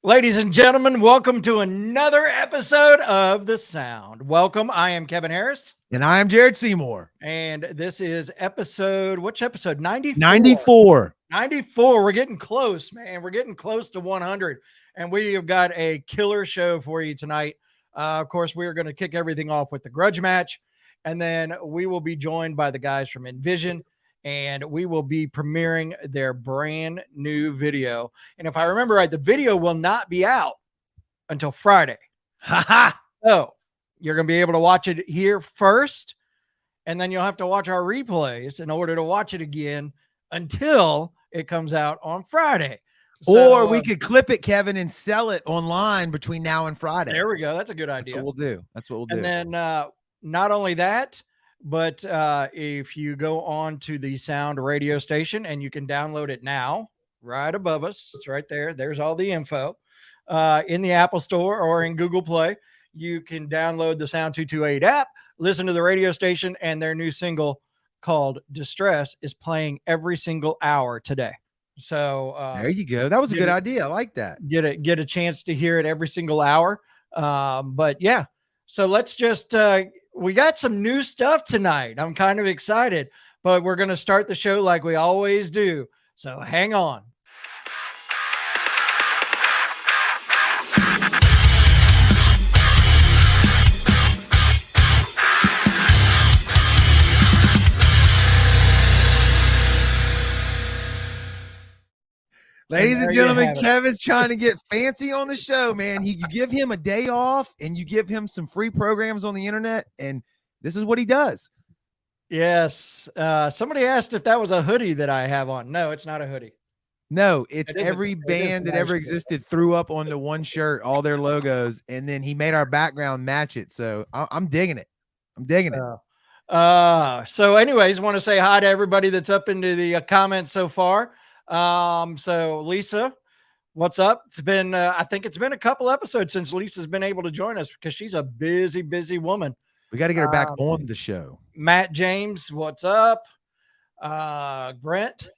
Ladies and gentlemen, welcome to another episode of The Sound. Welcome. I am Kevin Harris. And I am Jared Seymour. And this is which episode? 94. 94. 94. We're getting close, man. We're getting close to 100. And we have got a killer show for you tonight. Of course, we are going to kick everything off with the Grudge Match. And then we will be joined by the guys from Nvision. And we will be premiering their brand new video. And if I remember right, the video will not be out until Friday. So you're going to be able to watch it here first, and then you'll have to watch our replays in order to watch it again until it comes out on Friday. Or we could clip it, Kevin, and sell it online between now and Friday. There we go. That's a good idea. That's what we'll do. And then not only that, but if you go on to the Sound radio station, and you can download it now right above us, it's right there. There's all the info in the Apple Store or in Google Play. You can download the Sound 228 app, listen to the radio station, and their new single called Distress is playing every single hour today. So there you go. That was a good idea. I like that. Get a chance to hear it every single hour. But yeah, so let's just we got some new stuff tonight. I'm kind of excited, but we're going to start the show like we always do. So hang on. Ladies and gentlemen, Kevin's trying to get fancy on the show, man. You give him a day off and you give him some free programs on the internet, and this is what he does. Yes. Somebody asked if that was a hoodie that I have on. No, it's not a hoodie. No, it's every band that ever existed threw up onto one shirt, all their logos, and then he made our background match it. So I'm digging it. I'm digging it. So anyways, want to say hi to everybody that's up into the comments so far. So Lisa, what's up? It's been, I think it's been a couple episodes since Lisa's been able to join us because she's a busy woman. We got to get her back on the show. Matt James, what's up? Brent,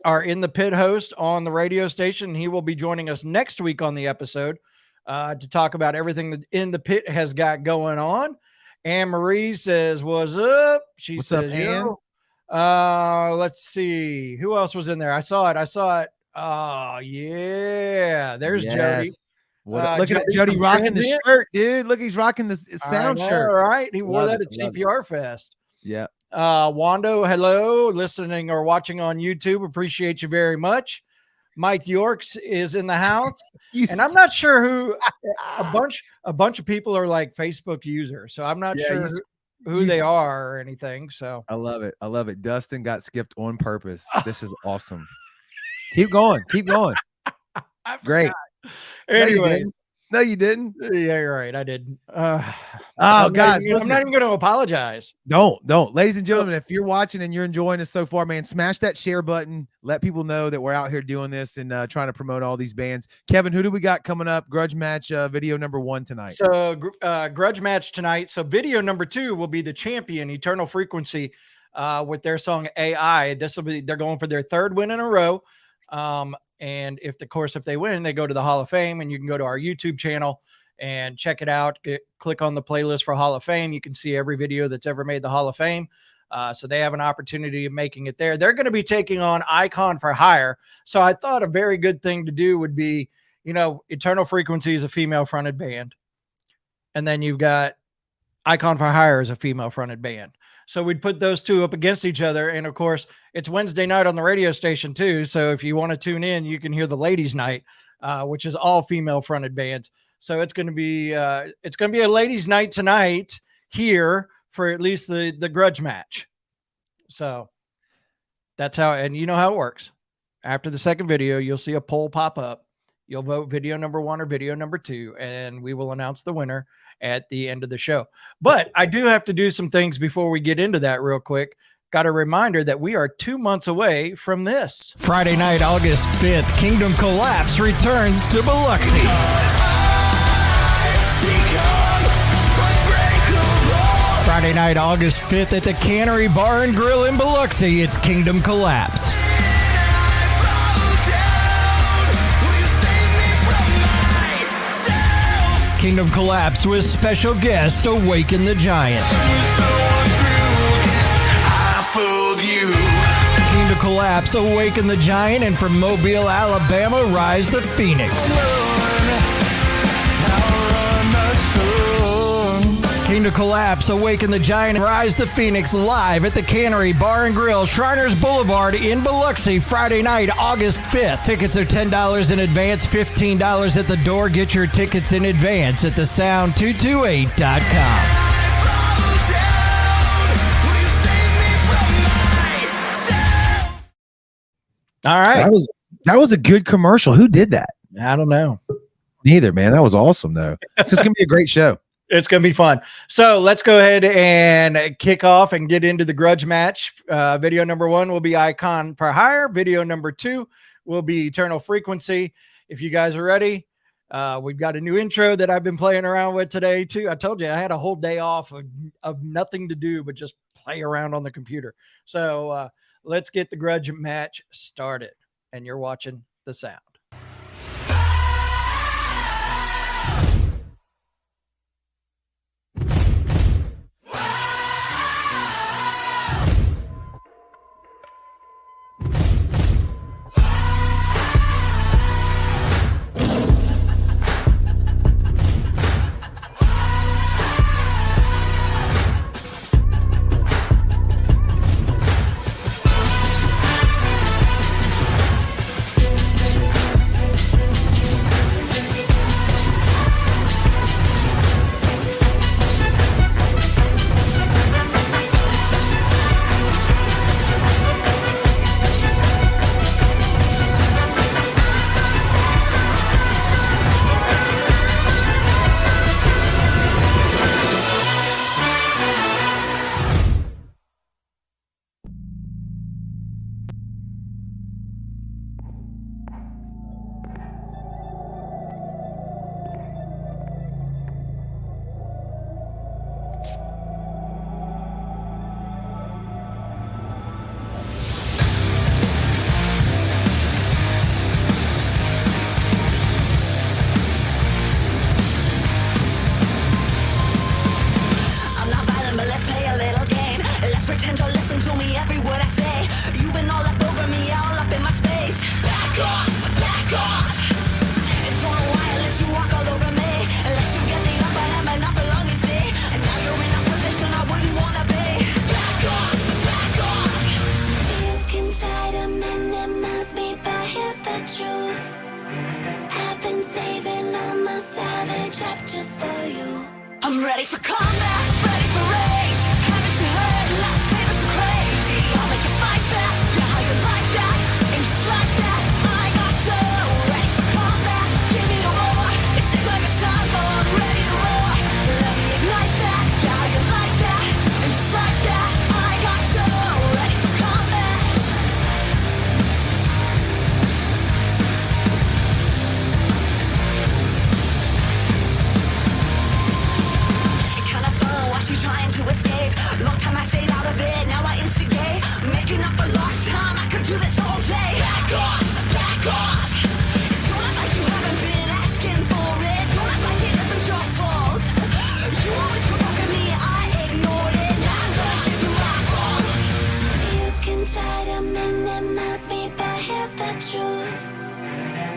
our In the Pit host on the radio station. He will be joining us next week on the episode, to talk about everything that In the Pit has got going on. Anne Marie says, what's up? She says, Anne? Let's see who else was in there. I saw it. Oh yeah, there's Jody. Look at Jody rocking the shirt, dude. Look, he's rocking the sound shirt. All right, he wore that at CPR Fest. Yeah. Wando, hello, listening or watching on YouTube. Appreciate you very much. Mike Yorks is in the house, and I'm not sure who. A bunch of people are like Facebook users, so I'm not sure who they are or anything. So I love it. Dustin got skipped on purpose. This is awesome. Keep going. Great. Anyway, no, you didn't. Yeah, you're right. I didn't. Guys, I'm not even going to apologize. Don't. Ladies and gentlemen, if you're watching and you're enjoying this so far, man, smash that share button. Let people know that we're out here doing this and trying to promote all these bands. Kevin, who do we got coming up? Grudge Match video number 1 tonight. So Grudge Match tonight. So video number 2 will be the Champion, Eternal Frequency, with their song AI. They're going for their 3rd win in a row. And if they win, they go to the Hall of Fame, and you can go to our YouTube channel and check it out. Click on the playlist for Hall of Fame. You can see every video that's ever made the Hall of Fame. So they have an opportunity of making it there. They're going to be taking on Icon for Hire. So I thought a very good thing to do would be, Eternal Frequency is a female fronted band. And then you've got Icon for Hire as a female fronted band. So we'd put those two up against each other. And of course, it's Wednesday night on the radio station too. So if you want to tune in, you can hear the Ladies Night, which is all female fronted bands. So it's going to be a ladies night tonight here for at least the Grudge Match. So that's how, and you know how it works. After the second video, you'll see a poll pop up. You'll vote video number 1 or video number 2, and we will announce the winner at the end of the show. But I do have to do some things before we get into that real quick. Got a reminder that we are 2 months away from this. Friday night, August 5th, Kingdom Collapse returns to Biloxi. Friday night, August 5th at the Cannery Bar and Grill in Biloxi, it's Kingdom Collapse. Kingdom Collapse with special guest Awaken the Giant. Kingdom Collapse, Awaken the Giant, and from Mobile, Alabama, Rise the Phoenix. Kingdom Collapse, Awaken the Giant, Rise the Phoenix live at the Cannery Bar and Grill, Shriners Boulevard in Biloxi, Friday night, August 5th. Tickets are $10 in advance, $15 at the door. Get your tickets in advance at thesound228.com. All right. That was a good commercial. Who did that? I don't know. Neither, man. That was awesome, though. It's just going to be a great show. It's going to be fun. So let's go ahead and kick off and get into the grudge match. Video number 1 will be Icon for Hire. Video number 2 will be Eternal Frequency. If you guys are ready, we've got a new intro that I've been playing around with today, too. I told you I had a whole day off of nothing to do but just play around on the computer. So let's get the grudge match started. And you're watching The Sound. I'm ready for combat, ready for rage. Haven't you heard? Lots of favors the crazy. I'll make you fight back. Yeah, how you like that? And just like that, I got you. Ready for combat, give me a roar. It seems like a time bomb, ready to roar. Let me ignite that. Yeah, how you like that? And just like that, I got you. Ready for combat. Kinda fun, watch you trying to escape. Long time I stayed out of it, now I instigate. Making up for lost time, I could do this all day. Back off, back off. It's not like you haven't been asking for it. Don't act like it isn't your fault. You always provoking me, I ignored it. Now I'm gonna give you my all. You can try to minimize me, but here's the truth.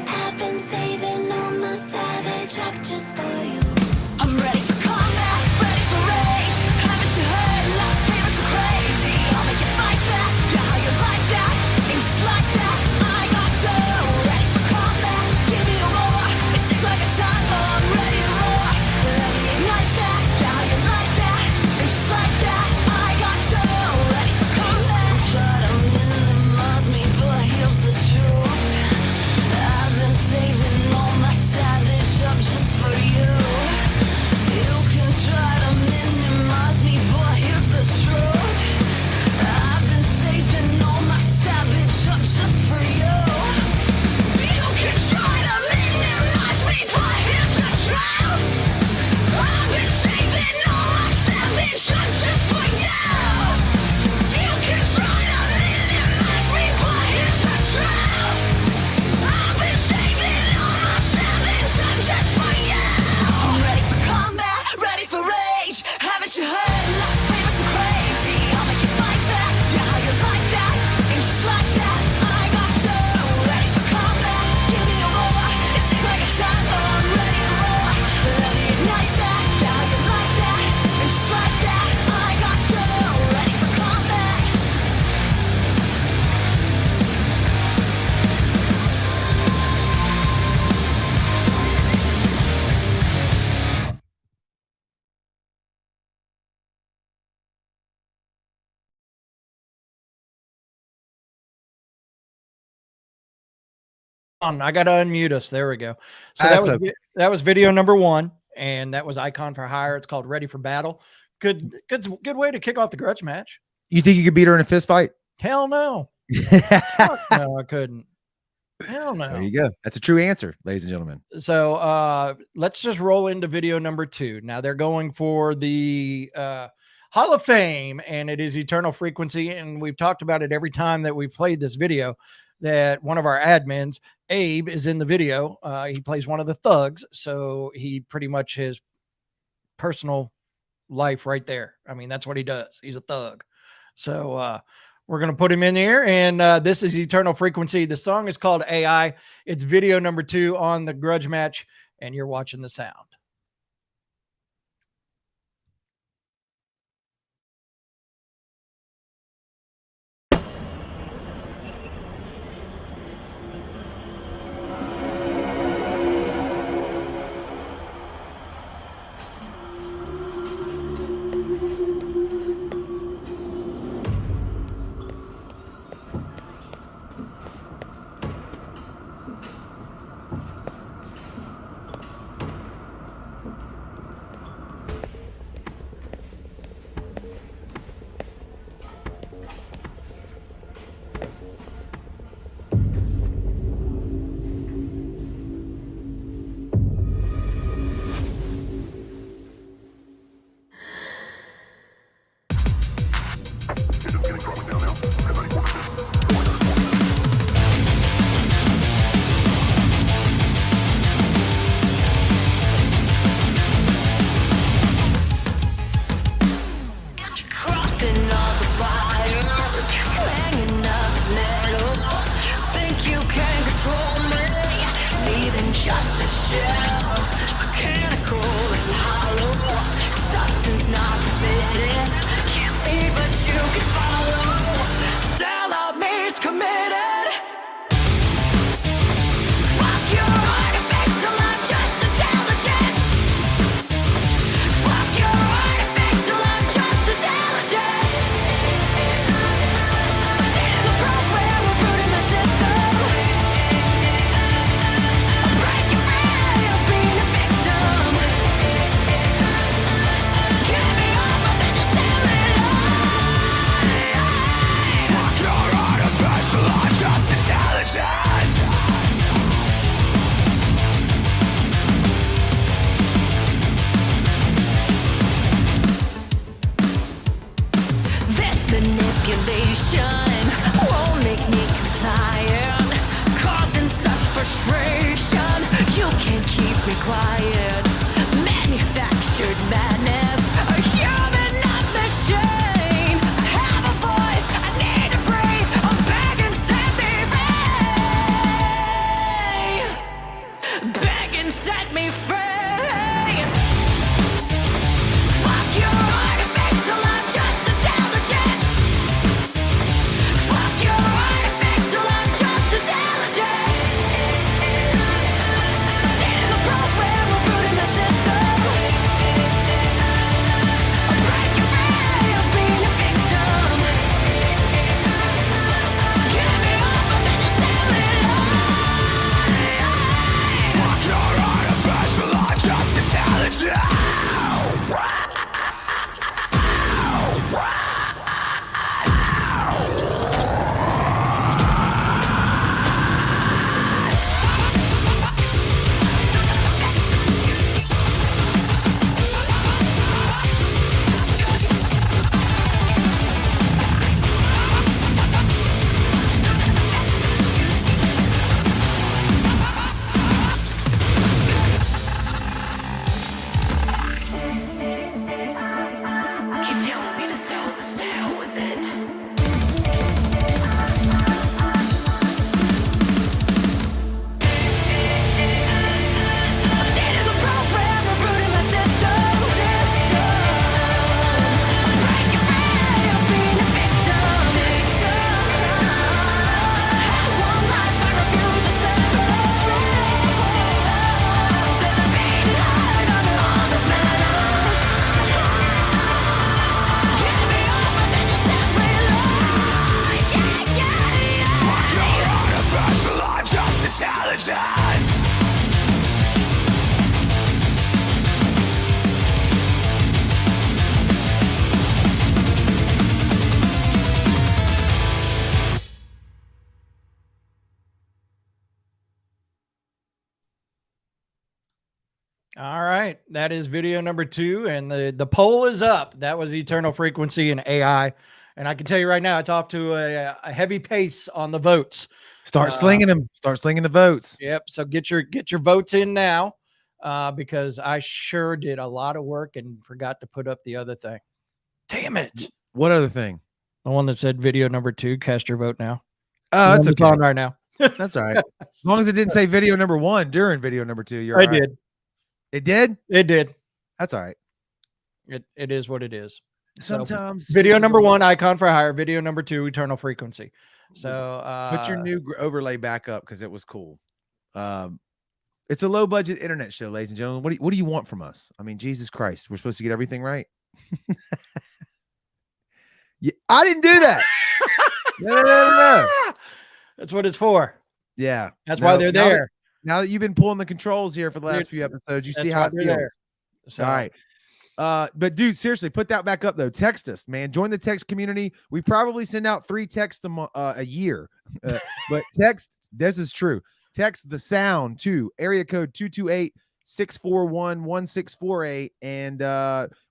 I've been saving all my savage up just for you. I'm ready for combat, ready for rage. Haven't you heard? Lots of favors the crazy. I'll make you fight back. Yeah, how you like that? And just like that, I got you. Ready for combat, give me a roar. It seems like a time bomb, ready to roar. Let me ignite that. Yeah, how you like that? And just like that, I got you. Ready for combat. Try to minimize me, but here's the truth. I've been saving all my savage up just for you. on. I got to unmute us. There we go. So That's that was video number 1, and that was Icon for Hire. It's called Ready for Battle. Good way to kick off the grudge match. You think you could beat her in a fist fight? Hell no. Fuck no, I couldn't. Hell no. There you go. That's a true answer, ladies and gentlemen. So let's just roll into video number 2. Now they're going for the Hall of Fame, and it is Eternal Frequency. And we've talked about it every time that we've played this video, that one of our admins, Abe, is in the video. He plays one of the thugs. So he pretty much his personal life right there. I mean, that's what he does. He's a thug. So we're going to put him in here, and this is Eternal Frequency. The song is called AI. It's video number 2 on the grudge match, and you're watching the sound. Fuck your artificial All right. That is video number 2. And the poll is up. That was Eternal Frequency and AI. And I can tell you right now, it's off to a heavy pace on the votes. Start slinging them. Start slinging the votes. Yep. So get your votes in now, because I sure did a lot of work and forgot to put up the other thing. Damn it. What other thing? The one that said video number 2, cast your vote now. Oh, that's okay. On right now. That's all right. As long as it didn't say video number 1 during video number 2, you're I all right. did. It did? It did. That's all right. It is what it is. Sometimes so, video number 1, icon for hire. Video number 2, eternal frequency. So put your new overlay back up because it was cool. It's a low budget internet show, ladies and gentlemen. What do you want from us? I mean, Jesus Christ, we're supposed to get everything right. Yeah, I didn't do that. No. That's what it's for. Yeah, that's why they're there. Now that you've been pulling the controls here for the last few episodes, you see how it feels. So. All right. But dude, seriously, put that back up though. Text us, man. Join the text community. We probably send out 3 texts a year. But text, this is true. Text the sound to area code 228-641-1648. And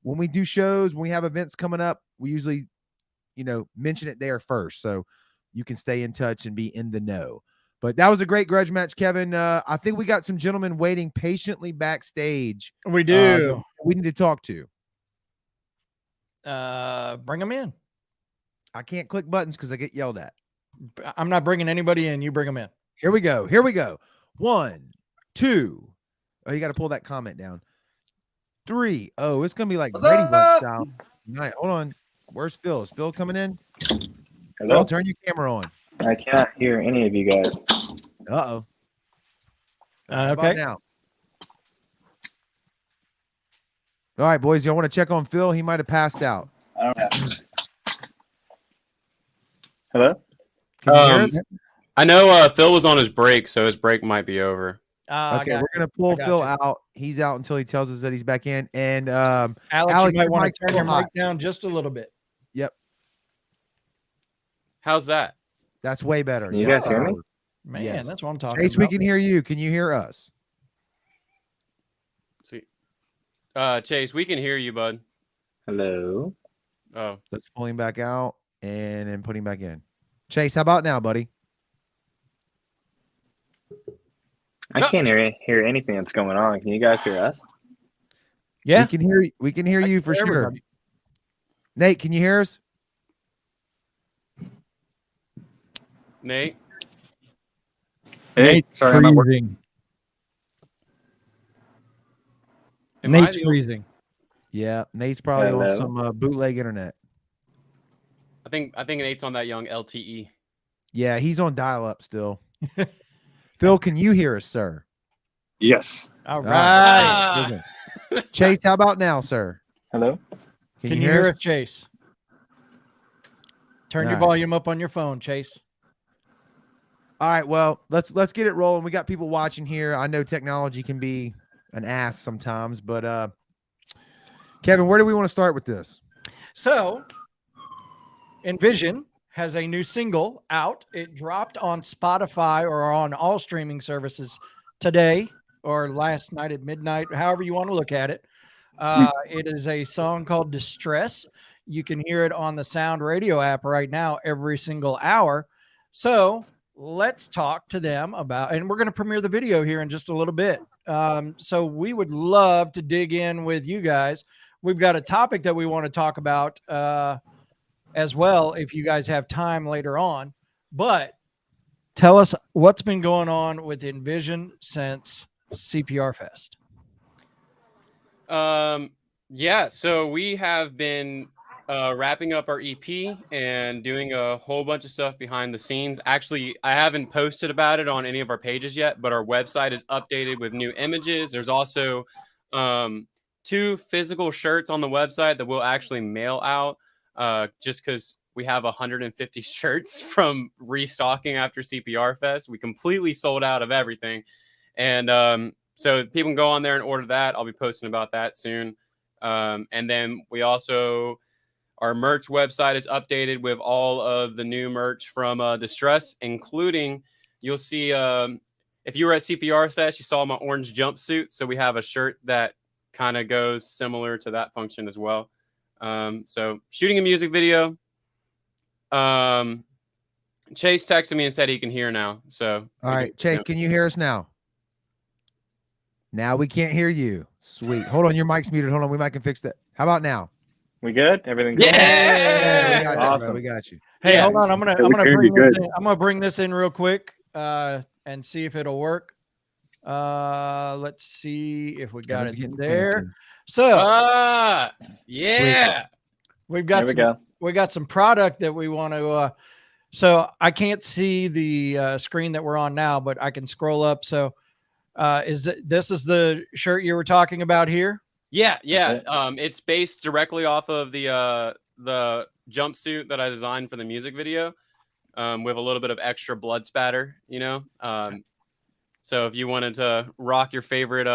when we do shows, when we have events coming up, we usually, mention it there first. So you can stay in touch and be in the know. But that was a great grudge match, Kevin. I think we got some gentlemen waiting patiently backstage. We do. We need to talk to. Bring them in. I can't click buttons because I get yelled at. I'm not bringing anybody in. You bring them in. Here we go. 1, 2. Oh, you got to pull that comment down. 3. Oh, it's going to be like Brady Bunch style. Night. Hold on. Where's Phil? Is Phil coming in? Hello? Phil, turn your camera on. I cannot hear any of you guys. Uh-oh. Okay. Now? All right, boys. Y'all want to check on Phil? He might have passed out. I don't have. Hello? Can you hear us? I know Phil was on his break, so his break might be over. Okay, we're going to pull Phil out. He's out until he tells us that he's back in. And Alex, you might want to turn your mic down just a little bit. Yep. How's that? That's way better. You guys hear me? Man, Yes. that's what I'm talking Chase, about. we can hear you. Can you hear us? See, Chase, we can hear you, bud. Hello? Oh, Let's pull him back out and then put him back in. Chase, how about now, buddy? I can't hear anything that's going on. Can you guys hear us? Yeah. We can hear you for sure. Everybody. Nate, can you hear us? Nate. Hey, sorry, I'm at work. Nate's freezing. Yeah, Nate's probably on Hello? some bootleg internet. I think Nate's on that young LTE. Yeah, he's on dial-up still. Phil, can you hear us, sir? Yes. All right. Listen. Chase, how about now, sir? Hello? Can you hear us, Chase? Turn your All right. volume up on your phone, Chase. All right, well, let's get it rolling. We got people watching here. I know technology can be an ass sometimes, but Kevin, where do we want to start with this? So, Nvision has a new single out. It dropped on Spotify or on all streaming services today or last night at midnight, however you want to look at it. It is a song called Distress. You can hear it on the Sound Radio app right now every single hour. So let's talk to them about, and we're going to premiere the video here in just a little bit. So we would love to dig in with you guys. We've got a topic that we want to talk about as well, if you guys have time later on. But tell us what's been going on with Nvision since CPR Fest. Yeah, so we have been wrapping up our EP and doing a whole bunch of stuff behind the scenes. Actually, I haven't posted about it on any of our pages yet, but our website is updated with new images. There's also 2 physical shirts on the website that we'll actually mail out just because we have 150 shirts from restocking after CPR Fest. We completely sold out of everything. And so people can go on there and order that. I'll be posting about that soon. And then we also, our merch website is updated with all of the new merch from Distress, including you'll see if you were at CPR Fest, you saw my orange jumpsuit. So we have a shirt that kind of goes similar to that function as well. So shooting a music video. Chase texted me and said he can hear now. So all right, Chase, can you hear us now? Now we can't hear you. Sweet. Hold on, your mic's muted. Hold on, we might can fix that. How about now? We good? Everything good? Yeah. We got you, Awesome. bro. We got you. Hey, Yeah. hold on. I'm gonna heard you good. bring this in real quick and see if it'll work. Let's see if we got Kevin's it getting there. fancy. So Yeah. we've got we got some product that we want to so I can't see the screen that we're on now, but I can scroll up. So this is the shirt you were talking about here? Yeah. It's based directly off of the jumpsuit that I designed for the music video, with a little bit of extra blood spatter, you know. So if you wanted to rock your favorite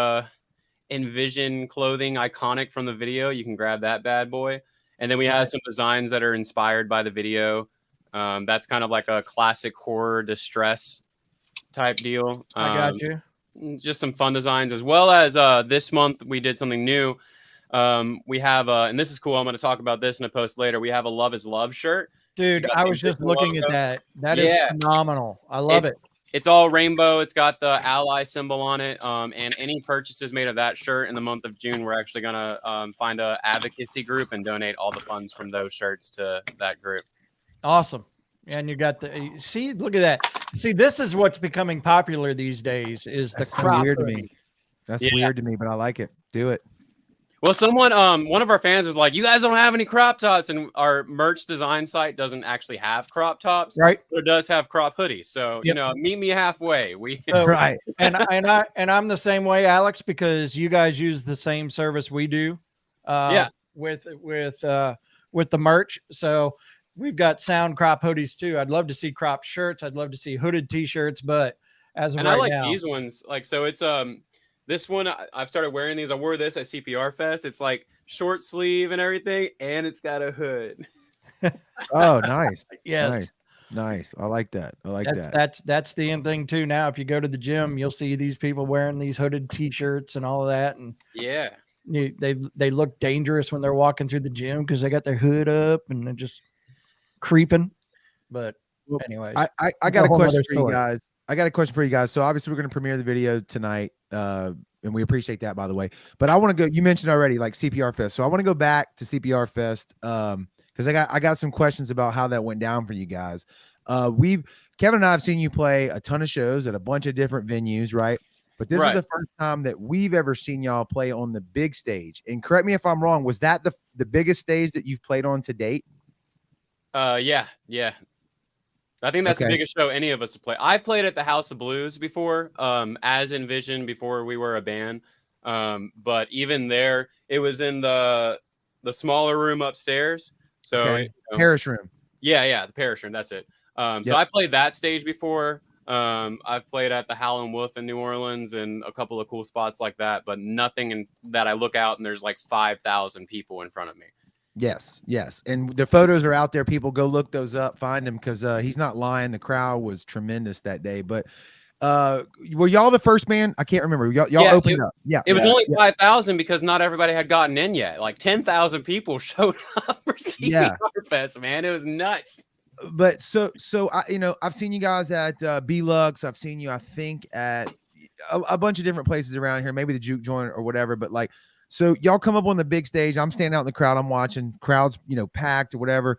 Nvision clothing iconic from the video, you can grab that bad boy. And then we have some designs that are inspired by the video. That's kind of like a classic horror distress type deal. I got you. Just some fun designs, as well as this month we did something new. We have and this is cool. I'm going to talk about this in a post later. We have a Love is Love shirt. Dude, I was just looking at that. That is phenomenal. I love it. It's all rainbow. It's got the ally symbol on it. And any purchases made of that shirt in the month of June, we're actually going to find a advocacy group and donate all the funds from those shirts to that group. Awesome. And you got the see, look at that. See, this is what's becoming popular these days is That's the so crop weird to hoodie. me. That's weird to me, but I like it. Do it. Well, someone, one of our fans was like, "You guys don't have any crop tops," and our merch design site doesn't actually have crop tops, right? But it does have crop hoodies. So you know, meet me halfway. Right. and I'm the same way, Alex, because you guys use the same service we do. With the merch. So we've got sound crop hoodies too. I'd love to see crop shirts. I'd love to see hooded t-shirts, but as of and right I like now, these ones. Like, so it's this one I've started wearing these. I wore this at CPR Fest. It's like short sleeve and everything, and it's got a hood. Oh, nice. Yes. Nice. I like that. I like that. That's the end thing too. Now, if you go to the gym, you'll see these people wearing these hooded t-shirts and all of that. And yeah, they look dangerous when they're walking through the gym because they got their hood up and they're just creeping. But anyways, I got a question for you guys. So obviously we're going to premiere the video tonight. And we appreciate that, by the way. But I want to go, you mentioned already like CPR Fest. So I want to go back to CPR Fest because I got some questions about how that went down for you guys. Kevin and I have seen you play a ton of shows at a bunch of different venues, right? But this is the first time that we've ever seen y'all play on the big stage. And correct me if I'm wrong, was that the biggest stage that you've played on to date? Yeah. I think that's the biggest show any of us have played. I've played at the House of Blues before, as Nvision before we were a band. But even there, it was in the smaller room upstairs. So Parish room. Yeah, the Parish room. That's it. So I played that stage before. I've played at the Howlin' Wolf in New Orleans and a couple of cool spots like that, but nothing that I look out and there's like 5,000 people in front of me. Yes. And the photos are out there. People go look those up, find him because he's not lying. The crowd was tremendous that day. But were y'all the first band? I can't remember. Y'all opened up. Yeah. It was only 5,000 because not everybody had gotten in yet. Like 10,000 people showed up for CPR Fest, man. It was nuts. But so I've seen you guys at B-Lux. I've seen you, I think, at a bunch of different places around here, maybe the Juke Joint or whatever. But like, so y'all come up on the big stage. I'm standing out in the crowd. I'm watching crowds, packed or whatever.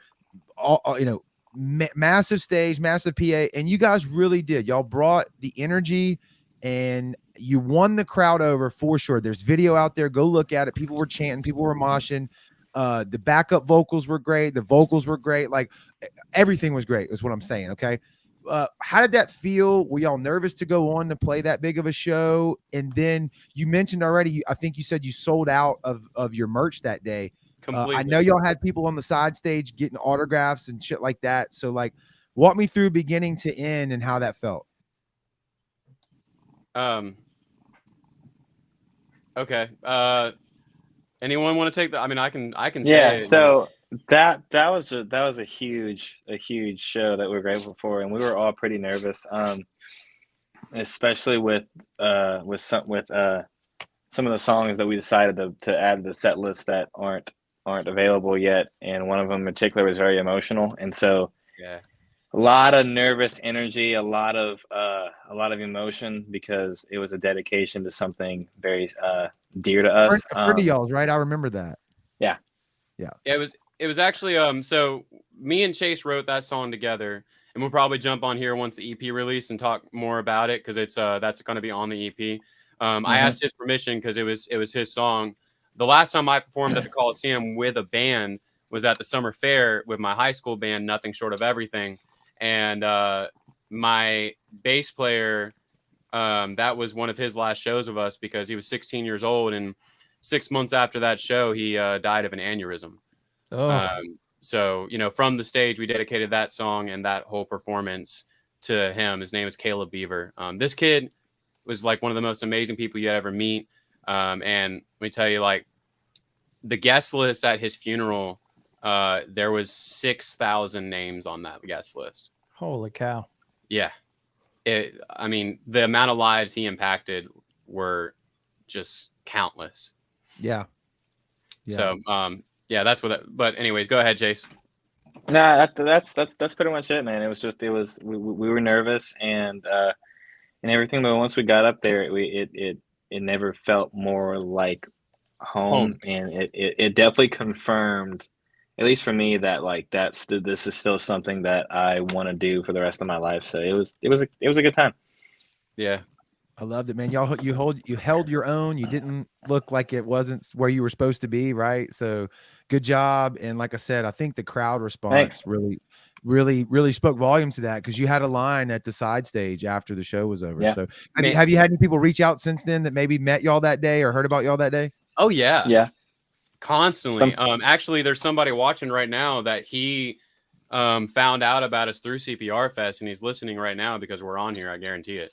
Massive stage, massive PA, and you guys really did. Y'all brought the energy, and you won the crowd over for sure. There's video out there. Go look at it. People were chanting. People were moshing. The backup vocals were great. The vocals were great. Like everything was great. Is what I'm saying. Okay. How did that feel? Were y'all nervous to go on to play that big of a show? And then you mentioned already, I think you said you sold out of your merch that day. I know y'all had people on the side stage getting autographs and shit like that. So like, walk me through beginning to end and how that felt. Okay. Anyone want to take that? I mean, I can say yeah. So that was a huge show that we're grateful for, and we were all pretty nervous. especially with some of the songs that we decided to add to the set list that aren't available yet, and one of them in particular was very emotional, and so Yeah. a lot of nervous energy, a lot of emotion because it was a dedication to something very dear to us. A friend of y'all's, right? I remember that. Yeah. It was actually so me and Chase wrote that song together, and we'll probably jump on here once the EP release and talk more about it because it's that's going to be on the EP. I asked his permission because it was his song. The last time I performed at the Coliseum with a band was at the summer fair with my high school band, Nothing Short of Everything, and my bass player, that was one of his last shows with us because he was 16 years old, and 6 months after that show, he died of an aneurysm. Oh, So, from the stage, we dedicated that song and that whole performance to him. His name is Caleb Beaver. This kid was like one of the most amazing people you ever meet. And let me tell you, like, the guest list at his funeral, there was 6,000 names on that guest list. holy cow. Yeah. I mean, the amount of lives he impacted were just countless. Yeah. So, yeah, that's what. But anyways, go ahead, Chase. Nah, that's pretty much it, man. We were nervous and everything, but once we got up there, it never felt more like home, and it definitely confirmed, at least for me, that like this is still something that I want to do for the rest of my life. So it was a good time. Yeah. I loved it, man. You held your own. You didn't look like it wasn't where you were supposed to be, right? So good job. And like I said, I think the crowd response really spoke volumes to that, because you had a line at the side stage after the show was over. Yeah. So have you had any people reach out since then that maybe met y'all that day or heard about y'all that day? Oh yeah. Yeah. Constantly. Actually, there's somebody watching right now that he found out about us through CPR Fest, and he's listening right now because we're on here. I guarantee it.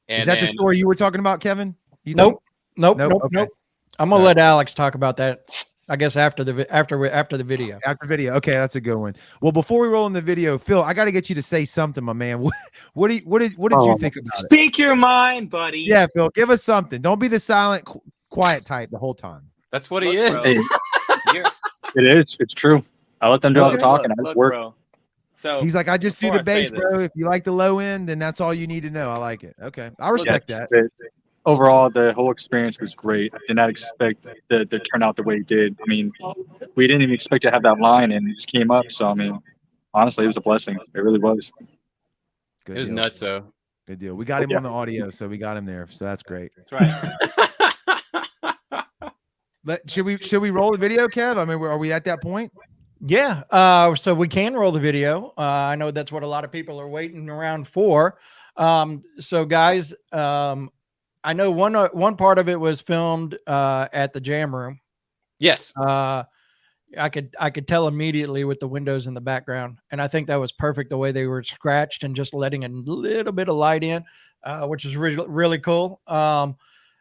Is that the story you were talking about, Kevin? Nope. Okay. I'm gonna let Alex talk about that, I guess, after the video. After video. Okay, that's a good one. Well, before we roll in the video, Phil, I got to get you to say something, my man. What did you think about it? Speak your mind, buddy. Yeah, Phil, give us something. Don't be the silent, quiet type the whole time. That's what he is. Hey, it is. It's true. I let them do all the talking. I Look, work. bro. So He's like, I just do before the I say bass, bro. this- If you like the low end, then that's all you need to know. I like it. Okay, I respect that. Overall, the whole experience was great. I did not expect the turn out the way it did. I mean, we didn't even expect to have that line, and it just came up. So, I mean, honestly, it was a blessing. It really was. Good It was deal. nuts, though. Good deal. We got him on the audio, so we got him there. So that's great. That's right. Should we roll the video, Kev? I mean, are we at that point? Yeah. So we can roll the video. I know that's what a lot of people are waiting around for. So guys, I know one part of it was filmed at the Jam Room. Yes. I could tell immediately with the windows in the background, and I think that was perfect the way they were scratched and just letting a little bit of light in, which is really cool.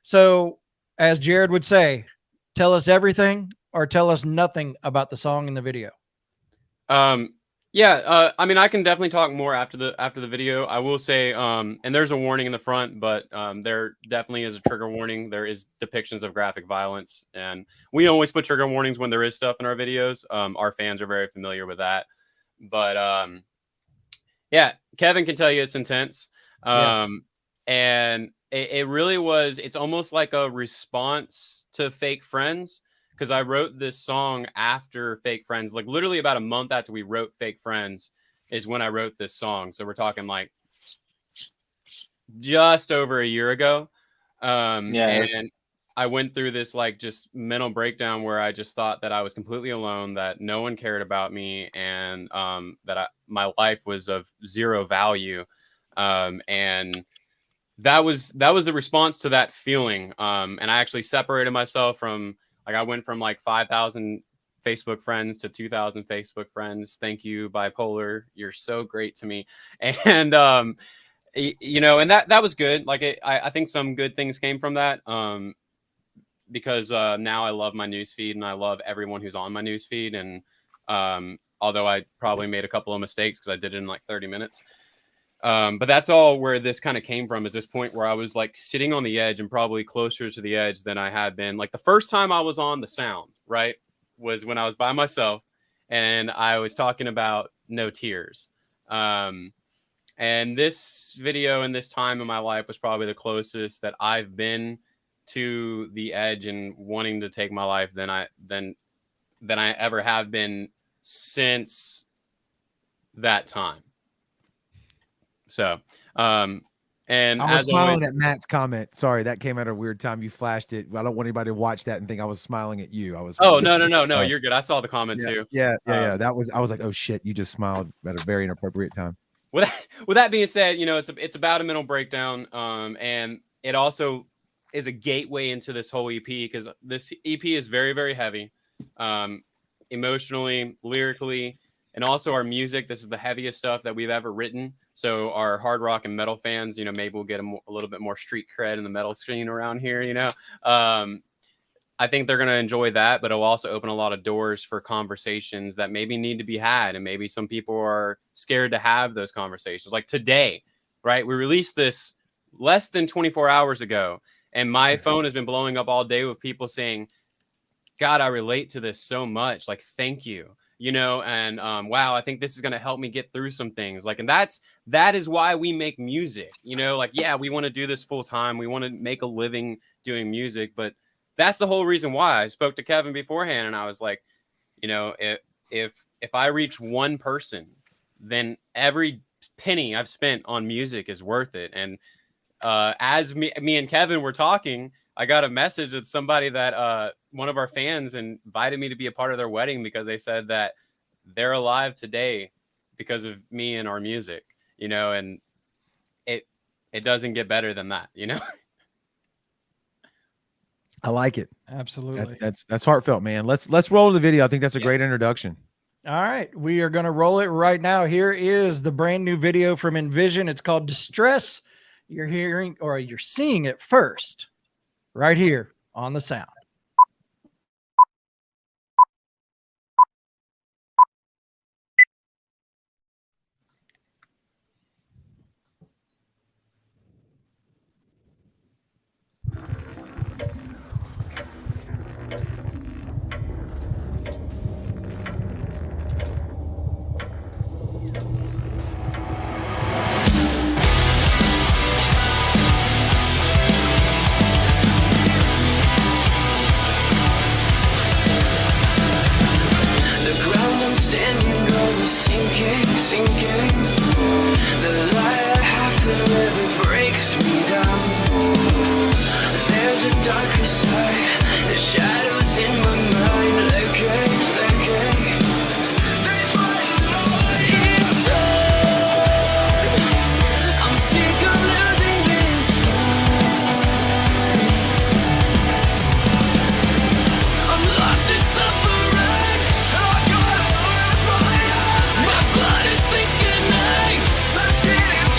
So as Jared would say, tell us everything or tell us nothing about the song in the video. Yeah, I mean, I can definitely talk more after the video. I will say, and there's a warning in the front, but there definitely is a trigger warning. There is depictions of graphic violence, and we always put trigger warnings when there is stuff in our videos. Our fans are very familiar with that. But yeah, Kevin can tell you it's intense. And it really was. It's almost like a response to Fake Friends. Because I wrote this song after Fake Friends, like literally about a month after we wrote Fake Friends is when I wrote this song. So we're talking like just over a year ago. And I went through this like just mental breakdown where I just thought that I was completely alone, that no one cared about me, and that my life was of zero value. And that was the response to that feeling. And I actually separated myself from, like, I went from like 5,000 Facebook friends to 2,000 Facebook friends. Thank you, Bipolar. You're so great to me. And, you know, and that was good. Like, I think some good things came from that. Because now I love my newsfeed and I love everyone who's on my newsfeed. And although I probably made a couple of mistakes because I did it in like 30 minutes. But that's all where this kind of came from, is this point where I was like sitting on the edge and probably closer to the edge than I had been. Like the first time I was on the sound, right, was when I was by myself and I was talking about No Tears. And this video and this time in my life was probably the closest that I've been to the edge and wanting to take my life than I ever have been since that time. So, and I was as smiling always, at Matt's comment. Sorry, that came at a weird time. You flashed it. I don't want anybody to watch that and think I was smiling at you. I was. oh no, you're good. I saw the comment yeah, too. yeah. I was like, oh shit, you just smiled at a very inappropriate time. With that being said, you know, it's about a mental breakdown, and it also is a gateway into this whole EP, because this EP is very, very heavy, emotionally, lyrically, and also our music. This is the heaviest stuff that we've ever written. So our hard rock and metal fans, you know, maybe we'll get a little bit more street cred in the metal scene around here, you know. I think they're going to enjoy that, but it'll also open a lot of doors for conversations that maybe need to be had. And maybe some people are scared to have those conversations. Like today, right? We released this less than 24 hours ago, and my phone has been blowing up all day with people saying, God, I relate to this so much. Like, thank you. You know, and wow, I think this is going to help me get through some things. Like, and that is why we make music, you know, like, yeah, we want to do this full time. We want to make a living doing music, but that's the whole reason why. I spoke to Kevin beforehand and I was like, you know, if I reach one person, then every penny I've spent on music is worth it. And as me and Kevin were talking, I got a message with somebody that one of our fans invited me to be a part of their wedding because they said that they're alive today because of me and our music, you know, and it doesn't get better than that, you know. I like it. Absolutely. That's heartfelt, man. Let's roll the video. I think that's a great introduction. All right, we are going to roll it right now. Here is the brand new video from Nvision. It's called Distress. You're hearing, or you're seeing it first right here on the sound. Sinking. The light I have to live, it breaks me down. There's a darker side, the shadows in my mind, lurking. They fight inside. I'm sick of losing this fight. I'm lost in suffering. I gotta live my life. My blood is thickening. I'm getting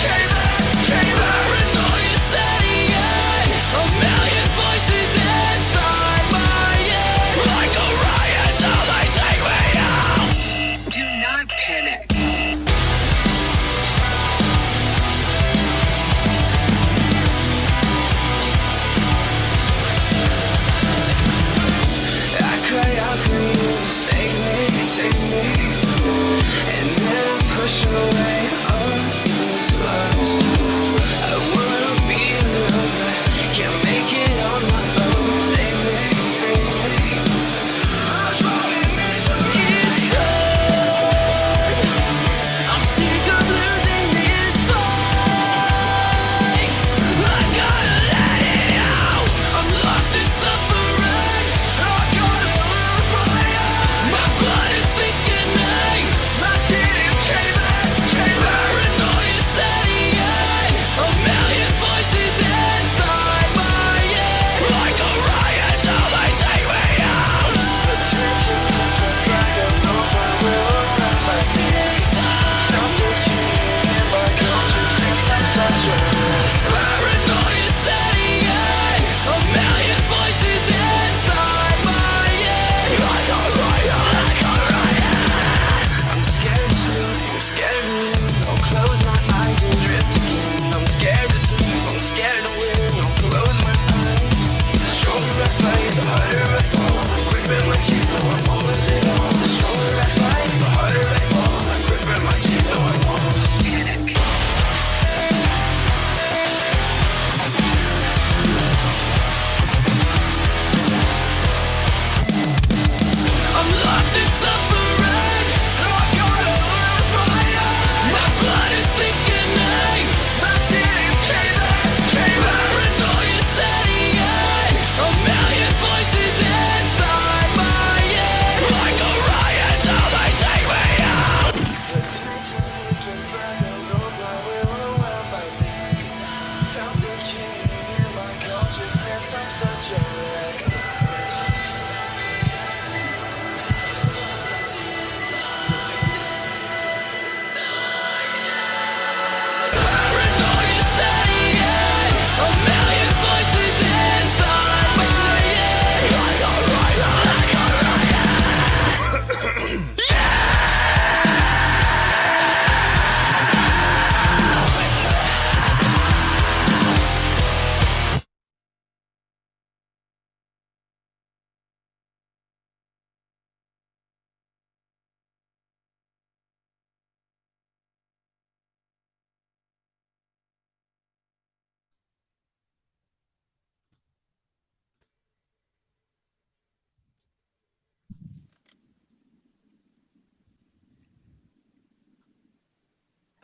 paranoia setting in. A million voices inside my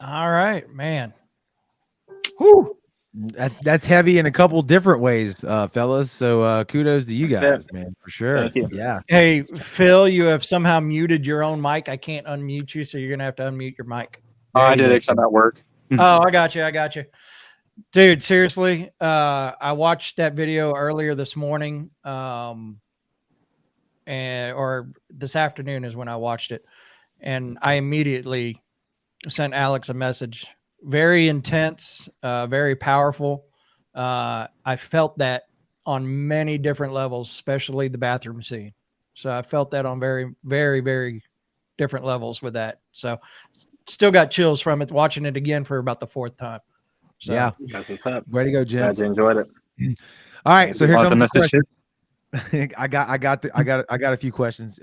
All right, man. Whew. That's heavy in a couple different ways, fellas. So kudos to you That's guys, man, for sure. Thank you. Yeah. Hey, Phil, you have somehow muted your own mic. I can't unmute you, so you're gonna have to unmute your mic. There I you did go. it 'cause I'm at work. Oh, I got you. Dude, seriously, I watched that video earlier this morning, or this afternoon is when I watched it, and I immediately sent Alex a message. Very intense, very powerful. I felt that on many different levels, especially the bathroom scene. So I felt that on very, very, very different levels with that. So still got chills from it, watching it again for about the fourth time. So, Yeah. That's what's up. Way to go, Glad gents. you enjoyed it. All right, so here Want the comes the message question. hit? I got a few questions.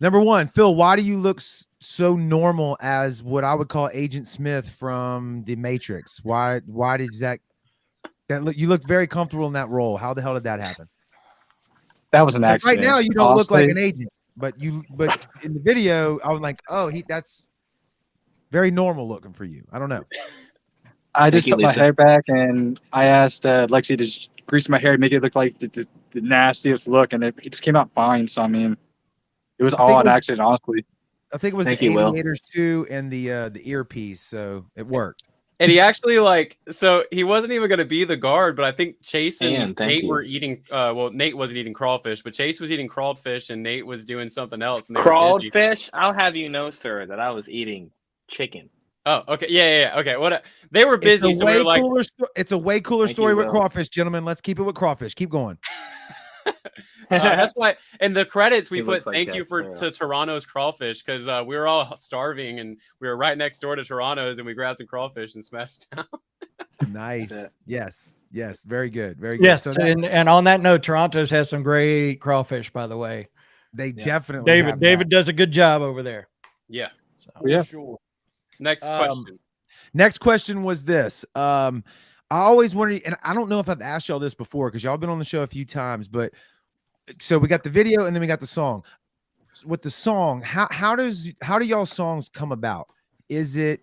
Number one, Phil, why do you look so normal as what I would call Agent Smith from The Matrix? Why did that look? You looked very comfortable in that role. How the hell did that happen? That was an 'Cause accident. right now, you don't look like honestly. an agent, but in the video, I was like, oh, that's very normal looking for you. I don't know. I just you, put my Lisa. hair back and I asked Lexi to just grease my hair and make it look like the nastiest look, and it just came out fine. So I mean, it was I think all it an was- accident, honestly. I think it was Thank the you, Will. aviators too, and the earpiece, so it worked. And he actually so he wasn't even going to be the guard, but I think Chase and Ian, thank Nate you. were eating. Well, Nate wasn't eating crawfish, but Chase was eating crawfish, and Nate was doing something else. And they were Crawled busy. fish? I'll have you know, sir, that I was eating chicken. Oh, okay, yeah. Okay, what? They were busy, It's a so we way were like, cooler. It's a way cooler Thank story you, with Will. crawfish, gentlemen. Let's keep it with crawfish. Keep going. that's why. In the credits, we He put looks like thank Jack you Sparrow. to Toronto's crawfish because we were all starving and we were right next door to Toronto's, and we grabbed some crawfish and smashed down. Nice. That's Yes. Very good. Very good. yes, So and on that note, Toronto's has some great crawfish, by the way. they Yeah. definitely have David does a good job over there. Yeah. So, Yeah. Sure. Next Um, question. Next question was this. I always wondered, and I don't know if I've asked y'all this before because y'all been on the show a few times, but so we got the video and then we got the song. With the song, how do y'all songs come about? Is it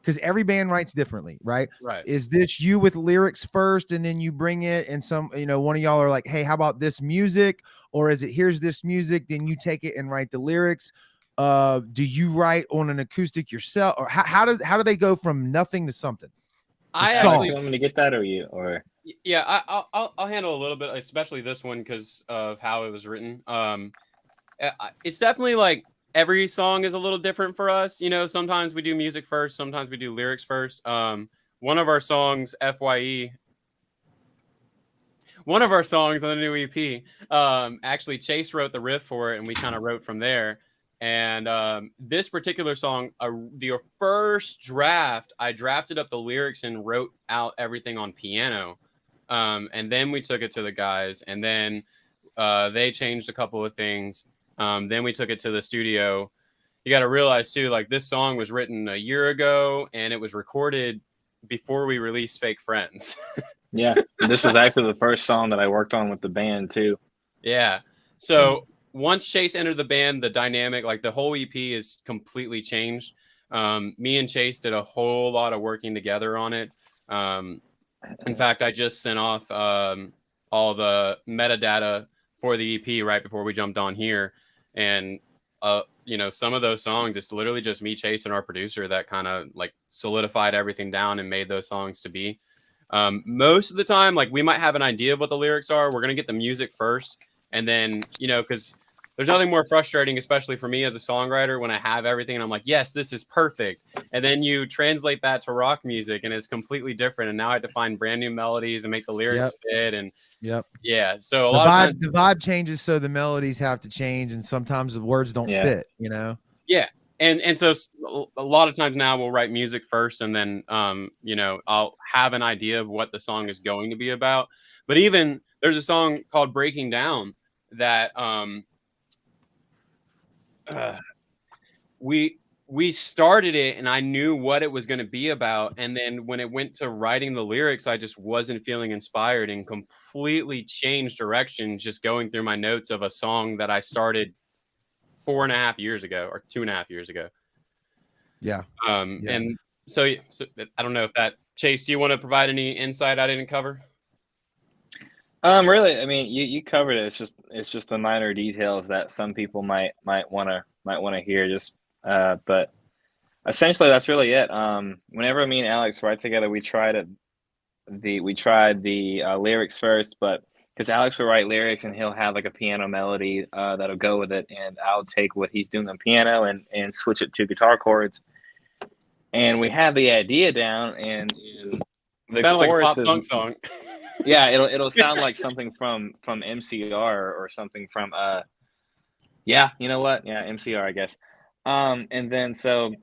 because every band writes differently, right? Right. Is this you with lyrics first and then you bring it and one of y'all are like, hey, how about this music? Or is it here's this music, then you take it and write the lyrics? Do you write on an acoustic yourself, or how do they go from nothing to something? I song. actually You want me to get that, or you, or Yeah, I'll handle a little bit, especially this one because of how it was written. It's definitely like every song is a little different for us. You know, sometimes we do music first, sometimes we do lyrics first. One of our songs, FYE, one of our songs on the new EP, actually Chase wrote the riff for it, and we kind of wrote from there. And this particular song, the first draft, I drafted up the lyrics and wrote out everything on piano. And then we took it to the guys, and then they changed a couple of things. Then we took it to the studio. You got to realize too, like this song was written a year ago, and it was recorded before we released Fake Friends. yeah, this was actually the first song that I worked on with the band too. Yeah. So once Chase entered the band, the dynamic, like the whole EP is completely changed. Me and Chase did a whole lot of working together on it. In fact, I just sent off all the metadata for the EP right before we jumped on here. And, some of those songs, it's literally just me, Chase, and our producer that kind of like solidified everything down and made those songs to be. Most of the time, like we might have an idea of what the lyrics are. We're going to get the music first. And then, because there's nothing more frustrating, especially for me as a songwriter, when I have everything and I'm like, yes, this is perfect. And then you translate that to rock music and it's completely different. And now I have to find brand new melodies and make the lyrics fit. And yeah, so the lot of times the vibe changes, so the melodies have to change, and sometimes the words don't fit. Yeah. And so a lot of times now we'll write music first, and then, I'll have an idea of what the song is going to be about. But even there's a song called Breaking Down that we started it and I knew what it was going to be about. And then when it went to writing the lyrics, I just wasn't feeling inspired and completely changed direction, just going through my notes of a song that I started 4.5 years ago or 2.5 years ago. Yeah. And so I don't know if that Chase. Do you want to provide any insight I didn't cover? Really, I mean, you covered it. It's just the minor details that some people might wanna hear. Just but essentially that's really it. Whenever me and Alex write together, we tried the lyrics first, but because Alex will write lyrics and he'll have like a piano melody that'll go with it, and I'll take what he's doing on piano and switch it to guitar chords, and we have the idea down, and the Sound like a chorus pop is punk song. yeah, it'll sound like something from MCR or something from yeah, you know what? Yeah, MCR, I guess. And then so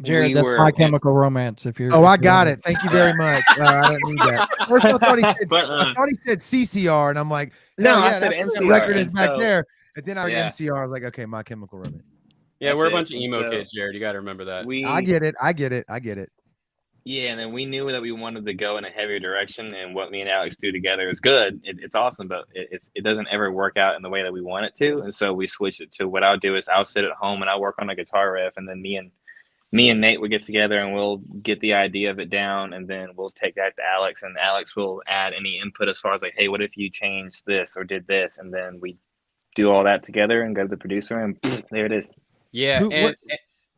Jared, we that's were My and, Chemical Romance. If you're, Oh, if I you're got wondering. it. Thank you very much. I didn't need that. First, I thought but he said CCR, and I'm like, no, hell I yeah, said that's what that MCR, record is and back so there. And then I heard yeah, MCR. I was like, okay, My Chemical Romance. Yeah, that's we're a it. bunch of And emo so kids, Jared. You got to remember that. I we get it. I get it. I get it. yeah, and then we knew that we wanted to go in a heavier direction, and what me and Alex do together is good. It's awesome, but it doesn't ever work out in the way that we want it to, and so we switched it to what I'll do is I'll sit at home and I'll work on a guitar riff, and then me and Nate would get together and we'll get the idea of it down, and then we'll take that to Alex, and Alex will add any input as far as like, hey, what if you changed this or did this, and then we do all that together and go to the producer, and there it is. Yeah, Who- and what-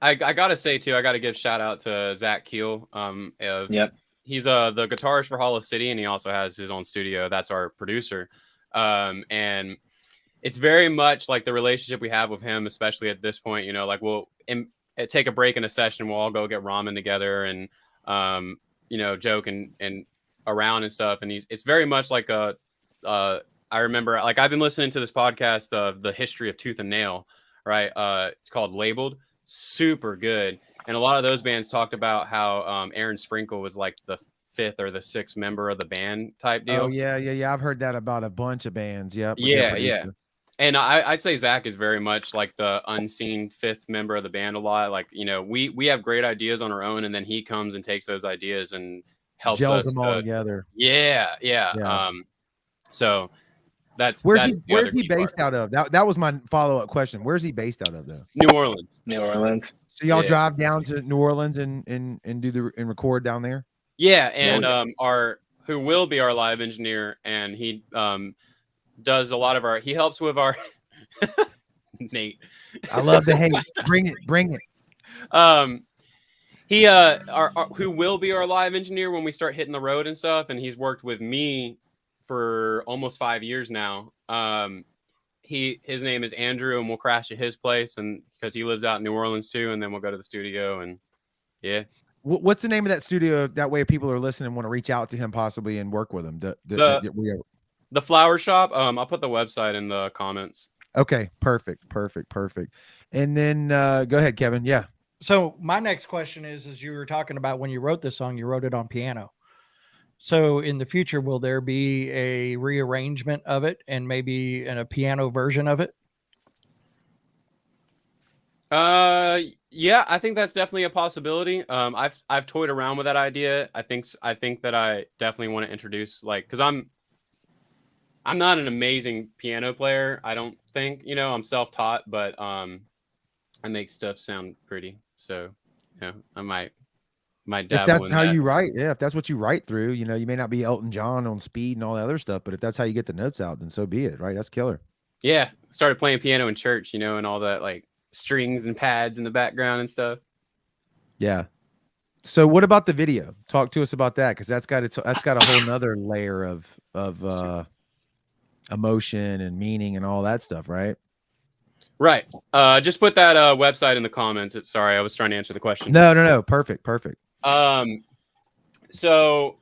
I gotta say too, I gotta give shout out to Zach Keel. Yep. He's the guitarist for Hollow City, and he also has his own studio. That's our producer, and it's very much like the relationship we have with him, especially at this point. You know, like we'll take a break in a session, we'll all go get ramen together and you know, joke and around and stuff. And it's very much like a I remember, like, I've been listening to this podcast of the history of Tooth and Nail, right? It's called Labeled. Super good. And a lot of those bands talked about how Aaron Sprinkle was like the 5th or the 6th member of the band type deal. Oh yeah. I've heard that about a bunch of bands. Yep. with their Yeah. producer. And I'd say Zach is very much like the unseen 5th member of the band a lot. Like, you know, we have great ideas on our own, and then he comes and takes those ideas and helps Gels us them all together. Yeah. Yeah. So that's Where's that's the other he key part. based out of? That was my follow-up question. Where's he based out of though? New Orleans. New Orleans. So y'all Yeah. drive down to New Orleans and do and record down there? Yeah, and our who will be our live engineer, and he does a lot of our. He helps with our Nate. I love the hate. Bring it. He our who will be our live engineer when we start hitting the road and stuff, and he's worked with me for almost 5 years now. His name is Andrew, and we'll crash at his place, and because he lives out in New Orleans too, and then we'll go to the studio, and yeah. What's the name of that studio? That way, people are listening and want to reach out to him possibly and work with him. The Flower Shop. I'll put the website in the comments. Okay, perfect. And then go ahead, Kevin. Yeah. So my next question is you were talking about when you wrote this song, you wrote it on piano. So in the future, will there be a rearrangement of it and maybe in a piano version of it? Yeah, I think that's definitely a possibility. I've toyed around with that idea. I think that I definitely want to introduce, like, because I'm not an amazing piano player. I don't think, you know, I'm self-taught, but I make stuff sound pretty. So, you know, I might If dabble that's in how that. you write, yeah. If that's what you write through, you know, you may not be Elton John on speed and all that other stuff, but if that's how you get the notes out, then so be it, right? That's killer. Yeah, started playing piano in church, you know, and all that, like strings and pads in the background and stuff. Yeah. So what about the video? Talk to us about that, because that's got a whole nother layer of emotion and meaning and all that stuff, right? Right. Just put that website in the comments. Sorry, I was trying to answer the question. No. Perfect. So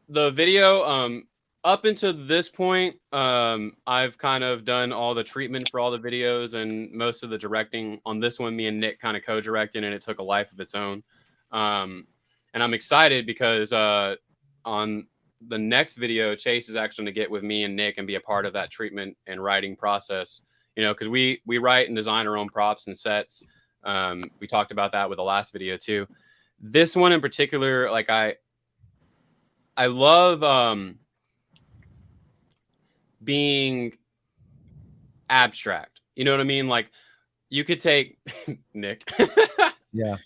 the video, up until this point, I've kind of done all the treatment for all the videos and most of the directing. On this one, me and Nick kind of co-directed, and it took a life of its own. And I'm excited because on the next video, Chase is actually going to get with me and Nick and be a part of that treatment and writing process. You know, because we write and design our own props and sets. We talked about that with the last video too. This one in particular, like I love being abstract. You know what I mean? Like you could take Nick. Yeah.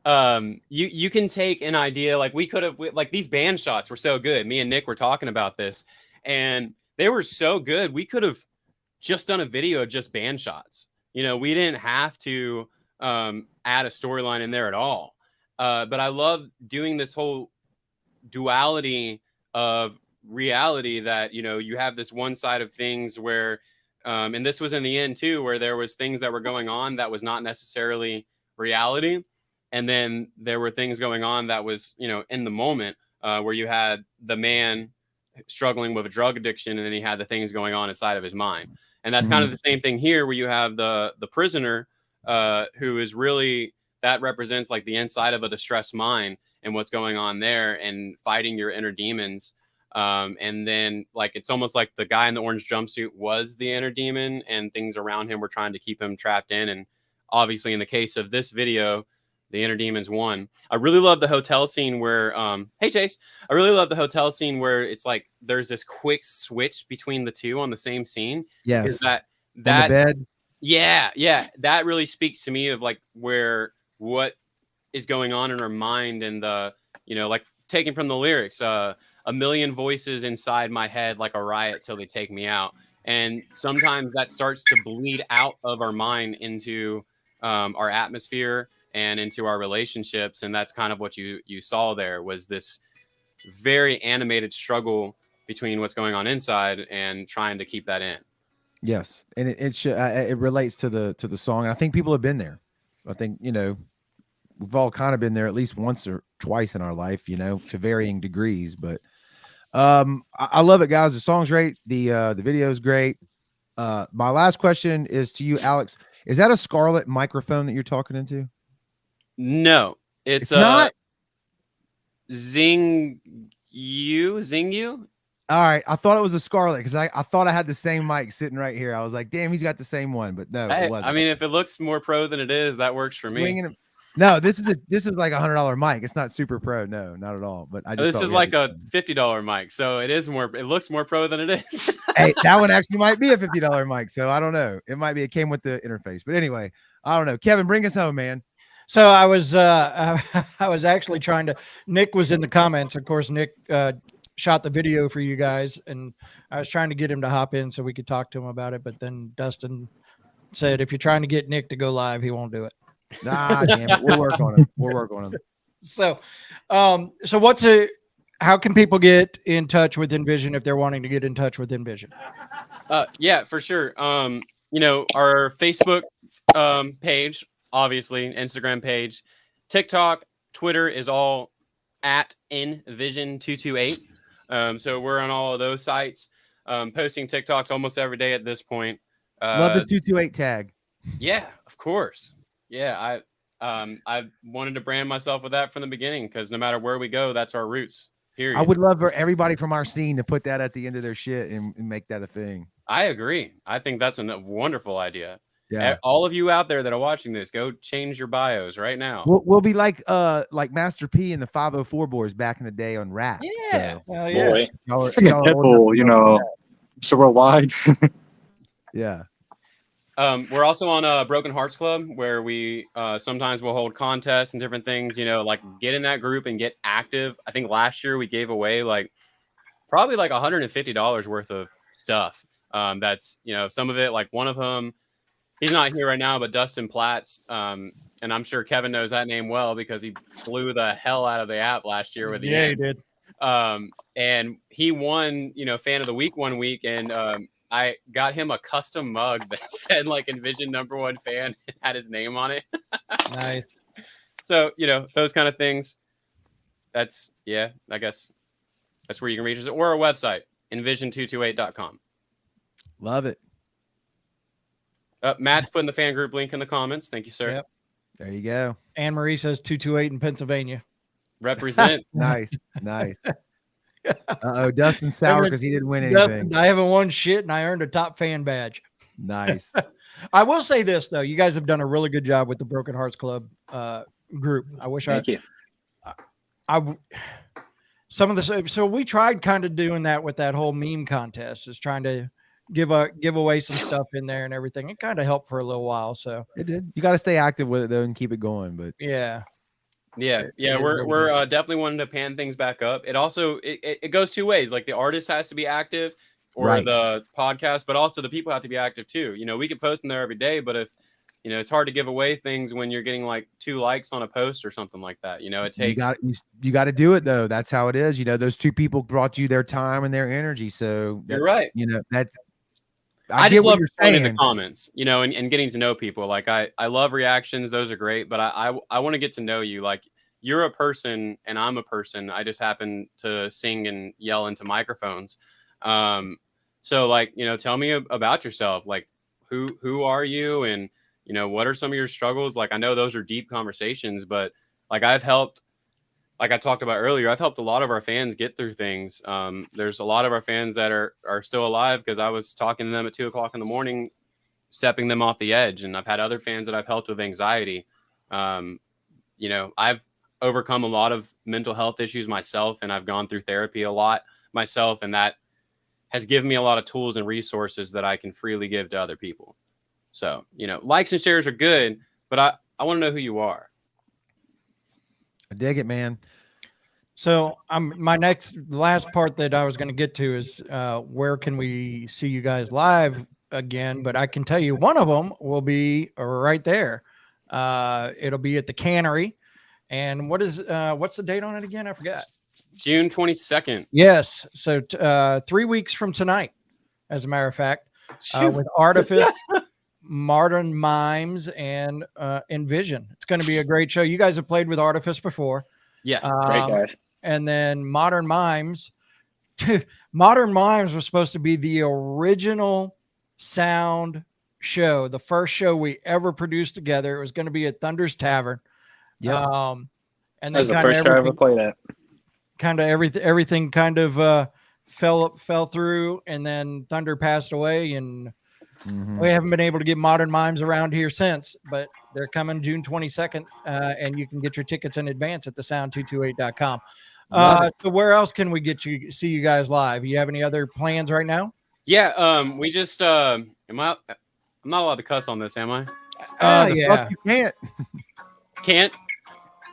you can take an idea, like we could have, like these band shots were so good. Me and Nick were talking about this, and they were so good. We could have just done a video of just band shots. You know, we didn't have to add a storyline in there at all. But I love doing this whole duality of reality that, you know, you have this one side of things where, and this was in the end too, where there was things that were going on that was not necessarily reality. And then there were things going on that was, you know, in the moment, where you had the man struggling with a drug addiction, and then he had the things going on inside of his mind. And that's kind of the same thing here, where you have the prisoner, who is really, that represents like the inside of a distressed mind and what's going on there and fighting your inner demons. And then like, it's almost like the guy in the orange jumpsuit was the inner demon, and things around him were trying to keep him trapped in. And obviously in the case of this video, the inner demons won. I really love the hotel scene where, hey Chase, I really love the hotel scene where it's like, there's this quick switch between the two on the same scene. Yes. Is that on the bed. Yeah. That really speaks to me of like what is going on in her mind, and the, you know, like taken from the lyrics, a million voices inside my head, like a riot till they take me out. And sometimes that starts to bleed out of our mind into our atmosphere and into our relationships. And that's kind of what you saw there, was this very animated struggle between what's going on inside and trying to keep that in. Yes. And it relates to the song. And I think people have been there. I think, you know, we've all kind of been there at least once or twice in our life, you know, to varying degrees. But I love it, guys. The song's great. The video is great. My last question is to you, Alex. Is that a Scarlett microphone that you're talking into? No, it's not. Zing you. All right, I thought it was a Scarlett because I thought I had the same mic sitting right here. I was like, damn, he's got the same one, but no, it wasn't. I mean, if it looks more pro than it is, that works for me. No, this is like $100 mic. It's not super pro. No, not at all. But I just this is like a $50 mic, so it is more. It looks more pro than it is. Hey, that one actually might be a $50 mic, so I don't know. It might be. It came with the interface, but anyway, I don't know. Kevin, bring us home, man. So I was actually trying to. Nick was in the comments. Of course, Nick shot the video for you guys, and I was trying to get him to hop in so we could talk to him about it. But then Dustin said, if you're trying to get Nick to go live, he won't do it. Nah, damn it. We'll work on it. We'll work on it. So, how can people get in touch with Nvision if they're wanting to get in touch with Nvision? Yeah, for sure. You know, our Facebook page, obviously, Instagram page, TikTok, Twitter is all at Nvision228. So we're on all of those sites, posting TikToks almost every day at this point. Love the 228 tag. Yeah, of course. Yeah, I wanted to brand myself with that from the beginning, because no matter where we go, that's our roots. Period. I would love for everybody from our scene to put that at the end of their shit and make that a thing. I agree. I think that's a wonderful idea. Yeah. All of you out there that are watching this, go change your bios right now. We'll be like Master P and the 504 boys back in the day on rap. Yeah. So, Hell yeah. Boy. Pitbull, you know, so worldwide. Yeah. We're also on Broken Hearts Club, where we sometimes we'll hold contests and different things, you know, like get in that group and get active. I think last year we gave away probably $150 worth of stuff. That's, you know, some of it, like one of them, he's not here right now, but Dustin Platts, and I'm sure Kevin knows that name well because he blew the hell out of the app last year with the he did. And he won, you know, fan of the week one week, and I got him a custom mug that said like Nvision #1 fan, had his name on it. Nice. So, you know, those kind of things. That's, yeah, I guess that's where you can reach us, or our website, Nvision228.com. Love it. Matt's putting the fan group link in the comments. Thank you, sir. Yep. There you go. Anne Marie says 228 in Pennsylvania. Represent. Nice. Dustin's sour because he didn't win anything. I haven't won shit, and I earned a top fan badge. Nice. I will say this though, you guys have done a really good job with the Broken Hearts Club group. I wish Thank you. Some of the, so we tried kind of doing that with that whole meme contest, is trying to give away some stuff in there and everything. It kind of helped for a little while. So it did. You got to stay active with it though and keep it going. But yeah. Yeah, It is we're what it is. definitely wanting to pan things back up. It also it goes two ways. Like the artist has to be active or Right. the podcast, but also the people have to be active too. You know, we can post in there every day, but if you know, it's hard to give away things when you're getting like 2 likes on a post or something like that. You know, it takes You got to do it though. That's how it is. You know, those 2 people brought you their time and their energy. So that's, You're right. you know, that's I get just what love you're going in the saying. comments, you know, and getting to know people. Like I love reactions; those are great. But I want to get to know you. Like you're a person, and I'm a person. I just happen to sing and yell into microphones. So like you know, tell me about yourself. Like who are you, and you know what are some of your struggles? Like I know those are deep conversations, but like I've helped. Like I talked about earlier, I've helped a lot of our fans get through things. There's a lot of our fans that are still alive because I was talking to them at 2:00 in the morning, stepping them off the edge. And I've had other fans that I've helped with anxiety. You know, I've overcome a lot of mental health issues myself, and I've gone through therapy a lot myself, and that has given me a lot of tools and resources that I can freely give to other people. So, you know, likes and shares are good, but I want to know who you are. I dig it, man. So my last part that I was going to get to is where can we see you guys live again? But I can tell you one of them will be right there. It'll be at the Cannery. And what's the date on it again? I forgot. June 22nd. Yes. So 3 weeks from tonight, as a matter of fact, with Artifice, Modern Mimes, and Nvision. It's going to be a great show. You guys have played with Artifice before. Yeah. Great guys. And then Modern Mimes. Modern Mimes was supposed to be the original sound show, the first show we ever produced together. It was going to be at Thunder's Tavern. Yeah. And That then was the first show I ever played at. kind of everything kind of fell through, and then Thunder passed away, and we haven't been able to get Modern Mimes around here since, but they're coming June 22nd, and you can get your tickets in advance at thesound228.com. So where else can we see you guys live? You have any other plans right now? Yeah, we just I'm not allowed to cuss on this, am I? Fuck you can't.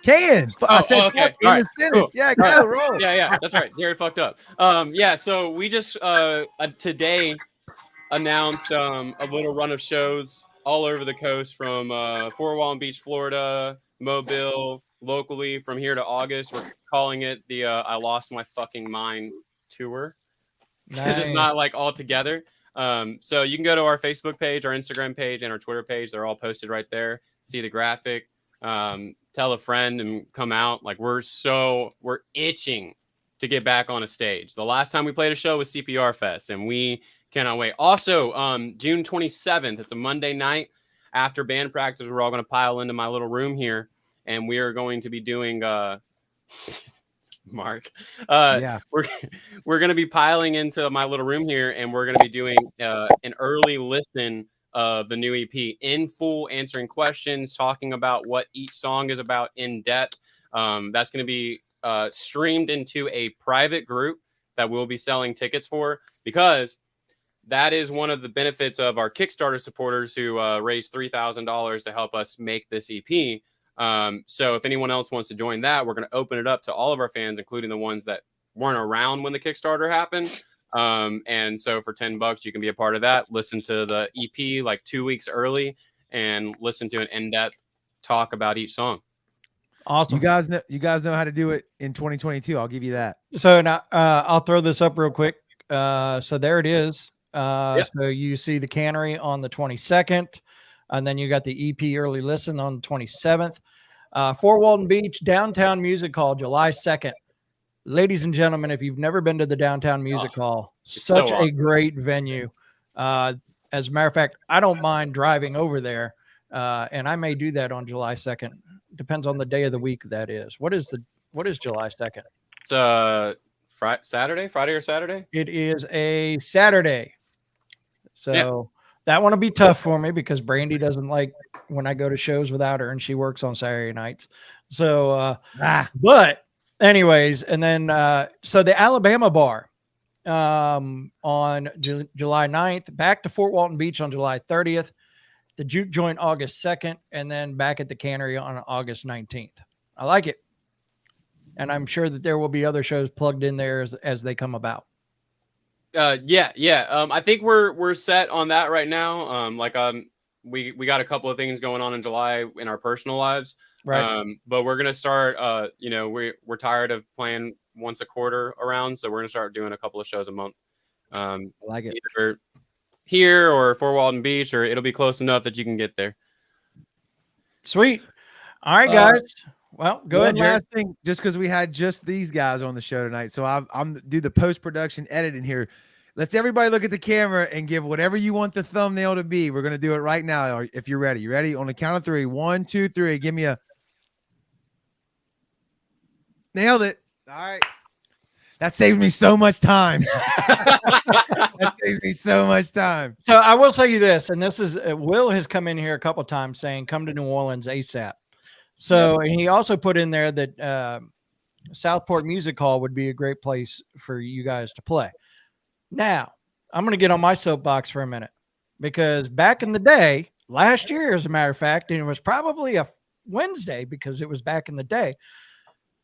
Can't? I said okay. fuck in All the right, sentence. cool. Yeah, go roll. Yeah, that's right. Jared fucked up. Yeah, so we just today announced a little run of shows all over the coast from Fort Walton Beach, Florida, Mobile, locally from here to August. We're calling it the I Lost My Fucking Mind tour. Because it's not like all together. So you can go to our Facebook page, our Instagram page, and our Twitter page. They're all posted right there. See the graphic. Tell a friend and come out. Like we're itching to get back on a stage. The last time we played a show was CPR Fest, and we cannot wait. Also, June 27th, it's a Monday night after band practice. We're all going to pile into my little room here, and we are going to be doing Mark. We're going to be piling into my little room here, and we're going to be doing an early listen of the new EP in full, answering questions, talking about what each song is about in depth. That's going to be streamed into a private group that we'll be selling tickets for, because that is one of the benefits of our Kickstarter supporters who raised $3,000 to help us make this EP. So if anyone else wants to join that, we're going to open it up to all of our fans, including the ones that weren't around when the Kickstarter happened. And so for $10, you can be a part of that. Listen to the EP like 2 weeks early and listen to an in-depth talk about each song. Awesome. You guys know how to do it in 2022. I'll give you that. So now I'll throw this up real quick. So there it is. So you see the Cannery on the 22nd, and then you got the EP early listen on the 27th. Fort Walton Beach Downtown Music Hall, July 2nd. Ladies and gentlemen, if you've never been to the Downtown Music Hall, such a great venue. As a matter of fact, I don't mind driving over there, and I may do that on July 2nd. Depends on the day of the week that is. What is July 2nd? It's Friday or Saturday? It is a Saturday. So that one will be tough for me because Brandy doesn't like when I go to shows without her, and she works on Saturday nights. So, but anyways, and then, so the Alabama bar on July 9th, back to Fort Walton Beach on July 30th, the Juke Joint August 2nd, and then back at the Cannery on August 19th. I like it. And I'm sure that there will be other shows plugged in there as they come about. Yeah. I think we're set on that right now. We got a couple of things going on in July in our personal lives. Right. But we're gonna start. We're tired of playing once a quarter around, so we're gonna start doing a couple of shows a month. I like it. Either here or Fort Walton Beach, or it'll be close enough that you can get there. Sweet. All right, guys. Well, go ahead, One Jared. last thing, just because we had just these guys on the show tonight, so I'm do the post-production editing here. Let's everybody look at the camera and give whatever you want the thumbnail to be. We're gonna do it right now. If you're ready, you ready? On the count of 3, 1, 2, 3. Give me a. Nailed it. All right. That saves me so much time. That saves me so much time. So I will tell you this, and this is Will has come in here a couple times saying, "Come to New Orleans ASAP." So, and he also put in there that Southport Music Hall would be a great place for you guys to play. Now, I'm going to get on my soapbox for a minute, because back in the day, last year, as a matter of fact, and it was probably a Wednesday because it was back in the day,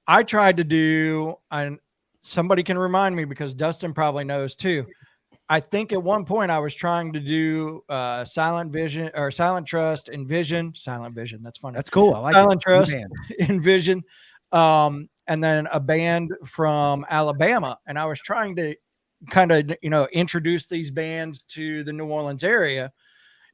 I tried to do, and somebody can remind me because Dustin probably knows too. I think at one point I was trying to do Silent Vision or Silent Trust, Nvision, Silent Vision. That's funny. That's cool. I like Silent it. Trust, Good Nvision, and then a band from Alabama. And I was trying to kind of, introduce these bands to the New Orleans area.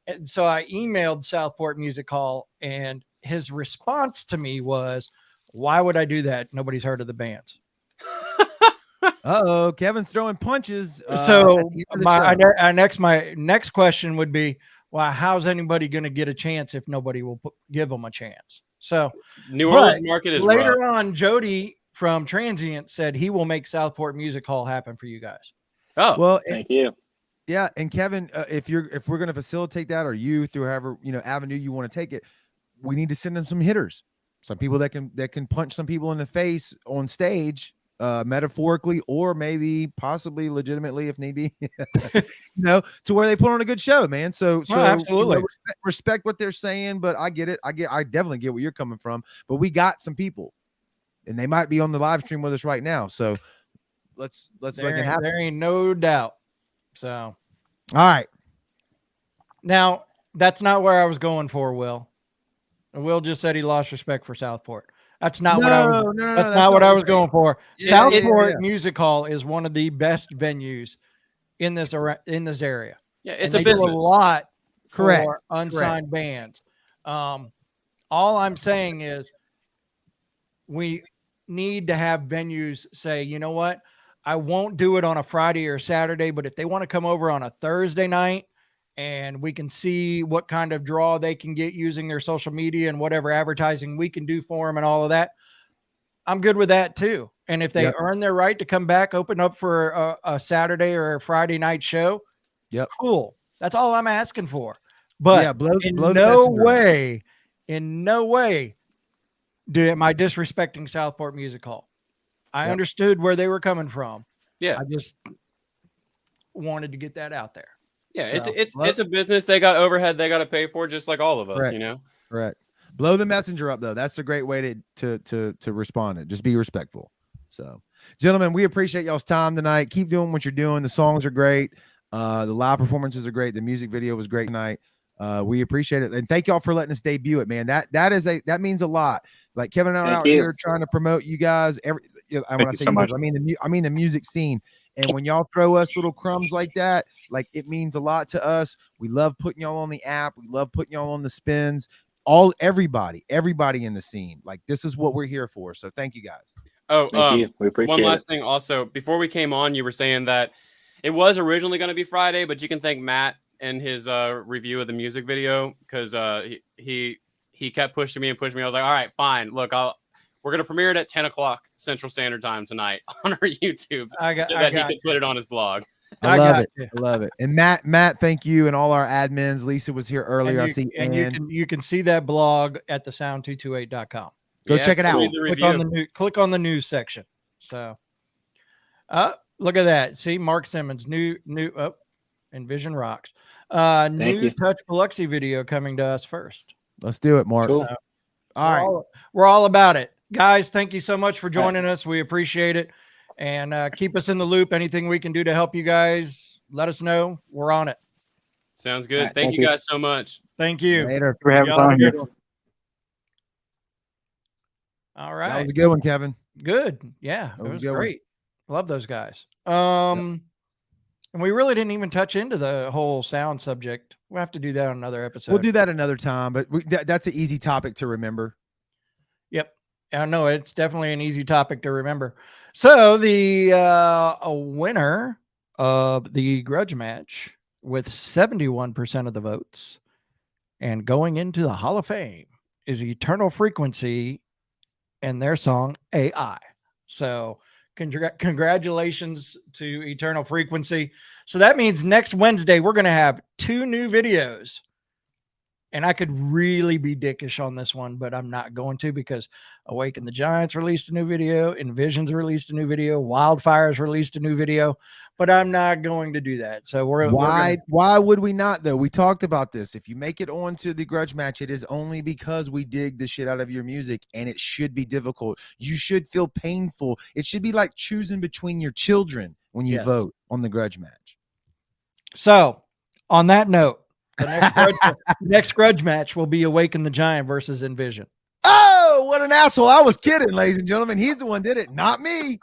And so I emailed Southport Music Hall, and his response to me was, "Why would I do that? Nobody's heard of the bands." Uh-oh, Kevin's throwing punches. So my next question would be, well, how's anybody going to get a chance if nobody will give them a chance? So New Orleans market is later rough. on. Jody from Transient said he will make Southport Music Hall happen for you guys. Oh, well, Thank you. yeah, and Kevin, if we're going to facilitate that, or you through however avenue you want to take it, we need to send them some hitters, some people that can punch some people in the face on stage, metaphorically or maybe possibly legitimately if need be, to where they put on a good show, man. So absolutely respect what they're saying, but I get it. I definitely get where you're coming from. But we got some people, and they might be on the live stream with us right now. So let's make it happen. There ain't no doubt. So, all right. Now that's not where I was going for, Will. Will just said he lost respect for Southport. That's not what I was. That's not what I was going for. Southport Music Hall is one of the best venues in this area. Yeah, it's and a they business. do a lot Correct. for unsigned bands. All I'm saying is we need to have venues say, you know what, I won't do it on a Friday or Saturday, but if they want to come over on a Thursday night, and we can see what kind of draw they can get using their social media and whatever advertising we can do for them and all of that, I'm good with that too. And if they earn their right to come back, open up for a Saturday or a Friday night show, cool. That's all I'm asking for. But in no way am I disrespecting Southport Music Hall. I understood where they were coming from. Yeah. I just wanted to get that out there. Yeah, so, it's a business. They got overhead they got to pay for, just like all of us, Correct. Blow the messenger up, though. That's a great way to respond. It just be respectful. So, gentlemen, we appreciate y'all's time tonight. Keep doing what you're doing. The songs are great. The live performances are great. The music video was great tonight. We appreciate it, and thank y'all for letting us debut it, man. That means a lot. Like Kevin and I are out here trying to promote you guys. I mean the music scene. And when y'all throw us little crumbs like that, like it means a lot to us. We love putting y'all on the app. We love putting y'all on the spins. Everybody in the scene. Like this is what we're here for. So thank you guys. Oh, thank you. We appreciate it. One last thing also, before we came on, you were saying that it was originally going to be Friday, but you can thank Matt and his review of the music video, because he kept pushing me. I was like, all right, fine. Look, we're going to premiere it at 10 o'clock Central Standard Time tonight on our YouTube so that he could put it on his blog. I love it. And Matt, thank you. And all our admins. Lisa was here earlier. You can see that blog at thesound228.com. Go check it out. Click on the news section. So look at that. See Mark Simmons, new Nvision rocks. New Touch Biloxi video coming to us first. Let's do it, Mark. Cool. All right. We're all about it. guys, thank you so much for joining us. We appreciate it. And keep us in the loop. Anything we can do to help you guys, let us know. We're on it. Sounds good. All right, thank thank you you. guys so much. Thank you. Later. For having us Y'all have a on here. good one. All That right. was a good one, Kevin. Good. Yeah, That it was a was good one. great. Love those guys. And we really didn't even touch into the whole sound subject. We'll have to do that on another episode. We'll do that another time, but that's an easy topic to remember. Yep. I know it's definitely an easy topic to remember. So the a winner of the grudge match with 71% of the votes and going into the Hall of Fame is Eternal Frequency and their song AI. So congratulations to Eternal Frequency. So that means next Wednesday we're going to have 2 new videos. And I could really be dickish on this one, but I'm not going to, because Awaken the Giants released a new video, Nvision's released a new video, Wildfire's released a new video, but I'm not going to do that. So why would we not, though? We talked about this. If you make it onto the grudge match, it is only because we dig the shit out of your music, and it should be difficult. You should feel painful. It should be like choosing between your children when you vote on the grudge match. So on that note, the next grudge match will be Awaken the Giant versus Nvision. Oh, what an asshole. I was kidding, ladies and gentlemen. He's the one did it, not me.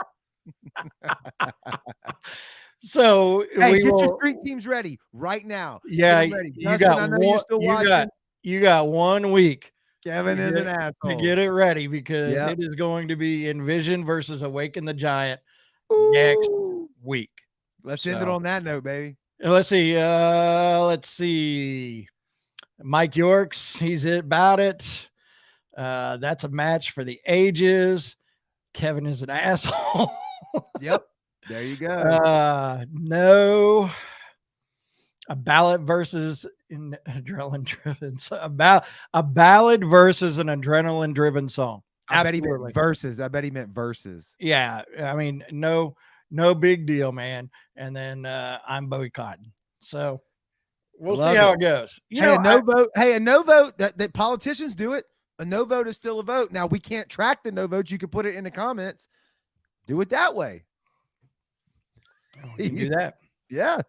So hey, get your street teams ready right now. Yeah, ready. you Justin, got I know one, you're still watching. You got 1 week. Kevin is an asshole. To get it ready, because it is going to be Nvision versus Awaken the Giant next week. Let's end it on that note, baby. Let's see. Mike Yorks, he's about it. That's a match for the ages. Kevin is an asshole. Yep. There you go. No. A ballad versus an adrenaline driven. So a ballad versus an adrenaline driven song. I bet he meant verses. I bet he meant verses. Yeah. I mean, no big deal, man. And then I'm boycotting. So we'll see how it goes. A no vote. That politicians do it. A no vote is still a vote. Now we can't track the no votes. You can put it in the comments. Do it that way. You can do that. Yeah.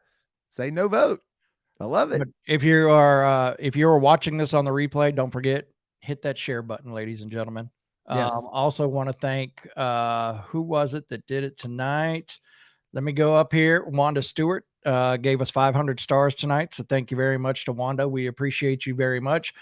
Say no vote. I love it. But if you are watching this on the replay, don't forget, hit that share button, ladies and gentlemen. Yes. Also want to thank who was it that did it tonight? Let me go up here. Wanda Stewart gave us 500 stars tonight. So thank you very much to Wanda. We appreciate you very much.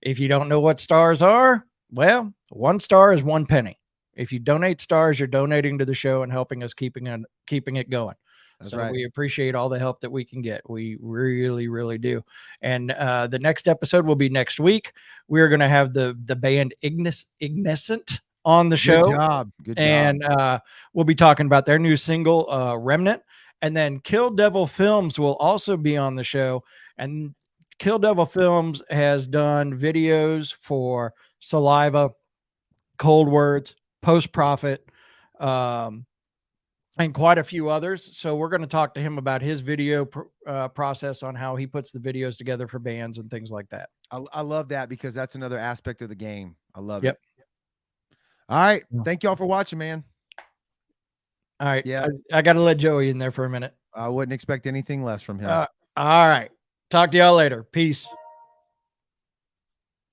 If you don't know what stars are, well, 1 star is 1 penny. If you donate stars, you're donating to the show and helping us keeping it going. That's right. We appreciate all the help that we can get. We really, really do. And the next episode will be next week. We're going to have the band Ignescent on the show. Good job. And we'll be talking about their new single, Remnant. And then Kill Devil Films will also be on the show. And Kill Devil Films has done videos for Saliva, Cold Words, Post Profit, and quite a few others. So we're going to talk to him about his video process on how he puts the videos together for bands and things like that. I love that, because that's another aspect of the game. I love it. All right. Thank y'all for watching, man. All right. Yeah. I got to let Joey in there for a minute. I wouldn't expect anything less from him. All right. Talk to y'all later. Peace.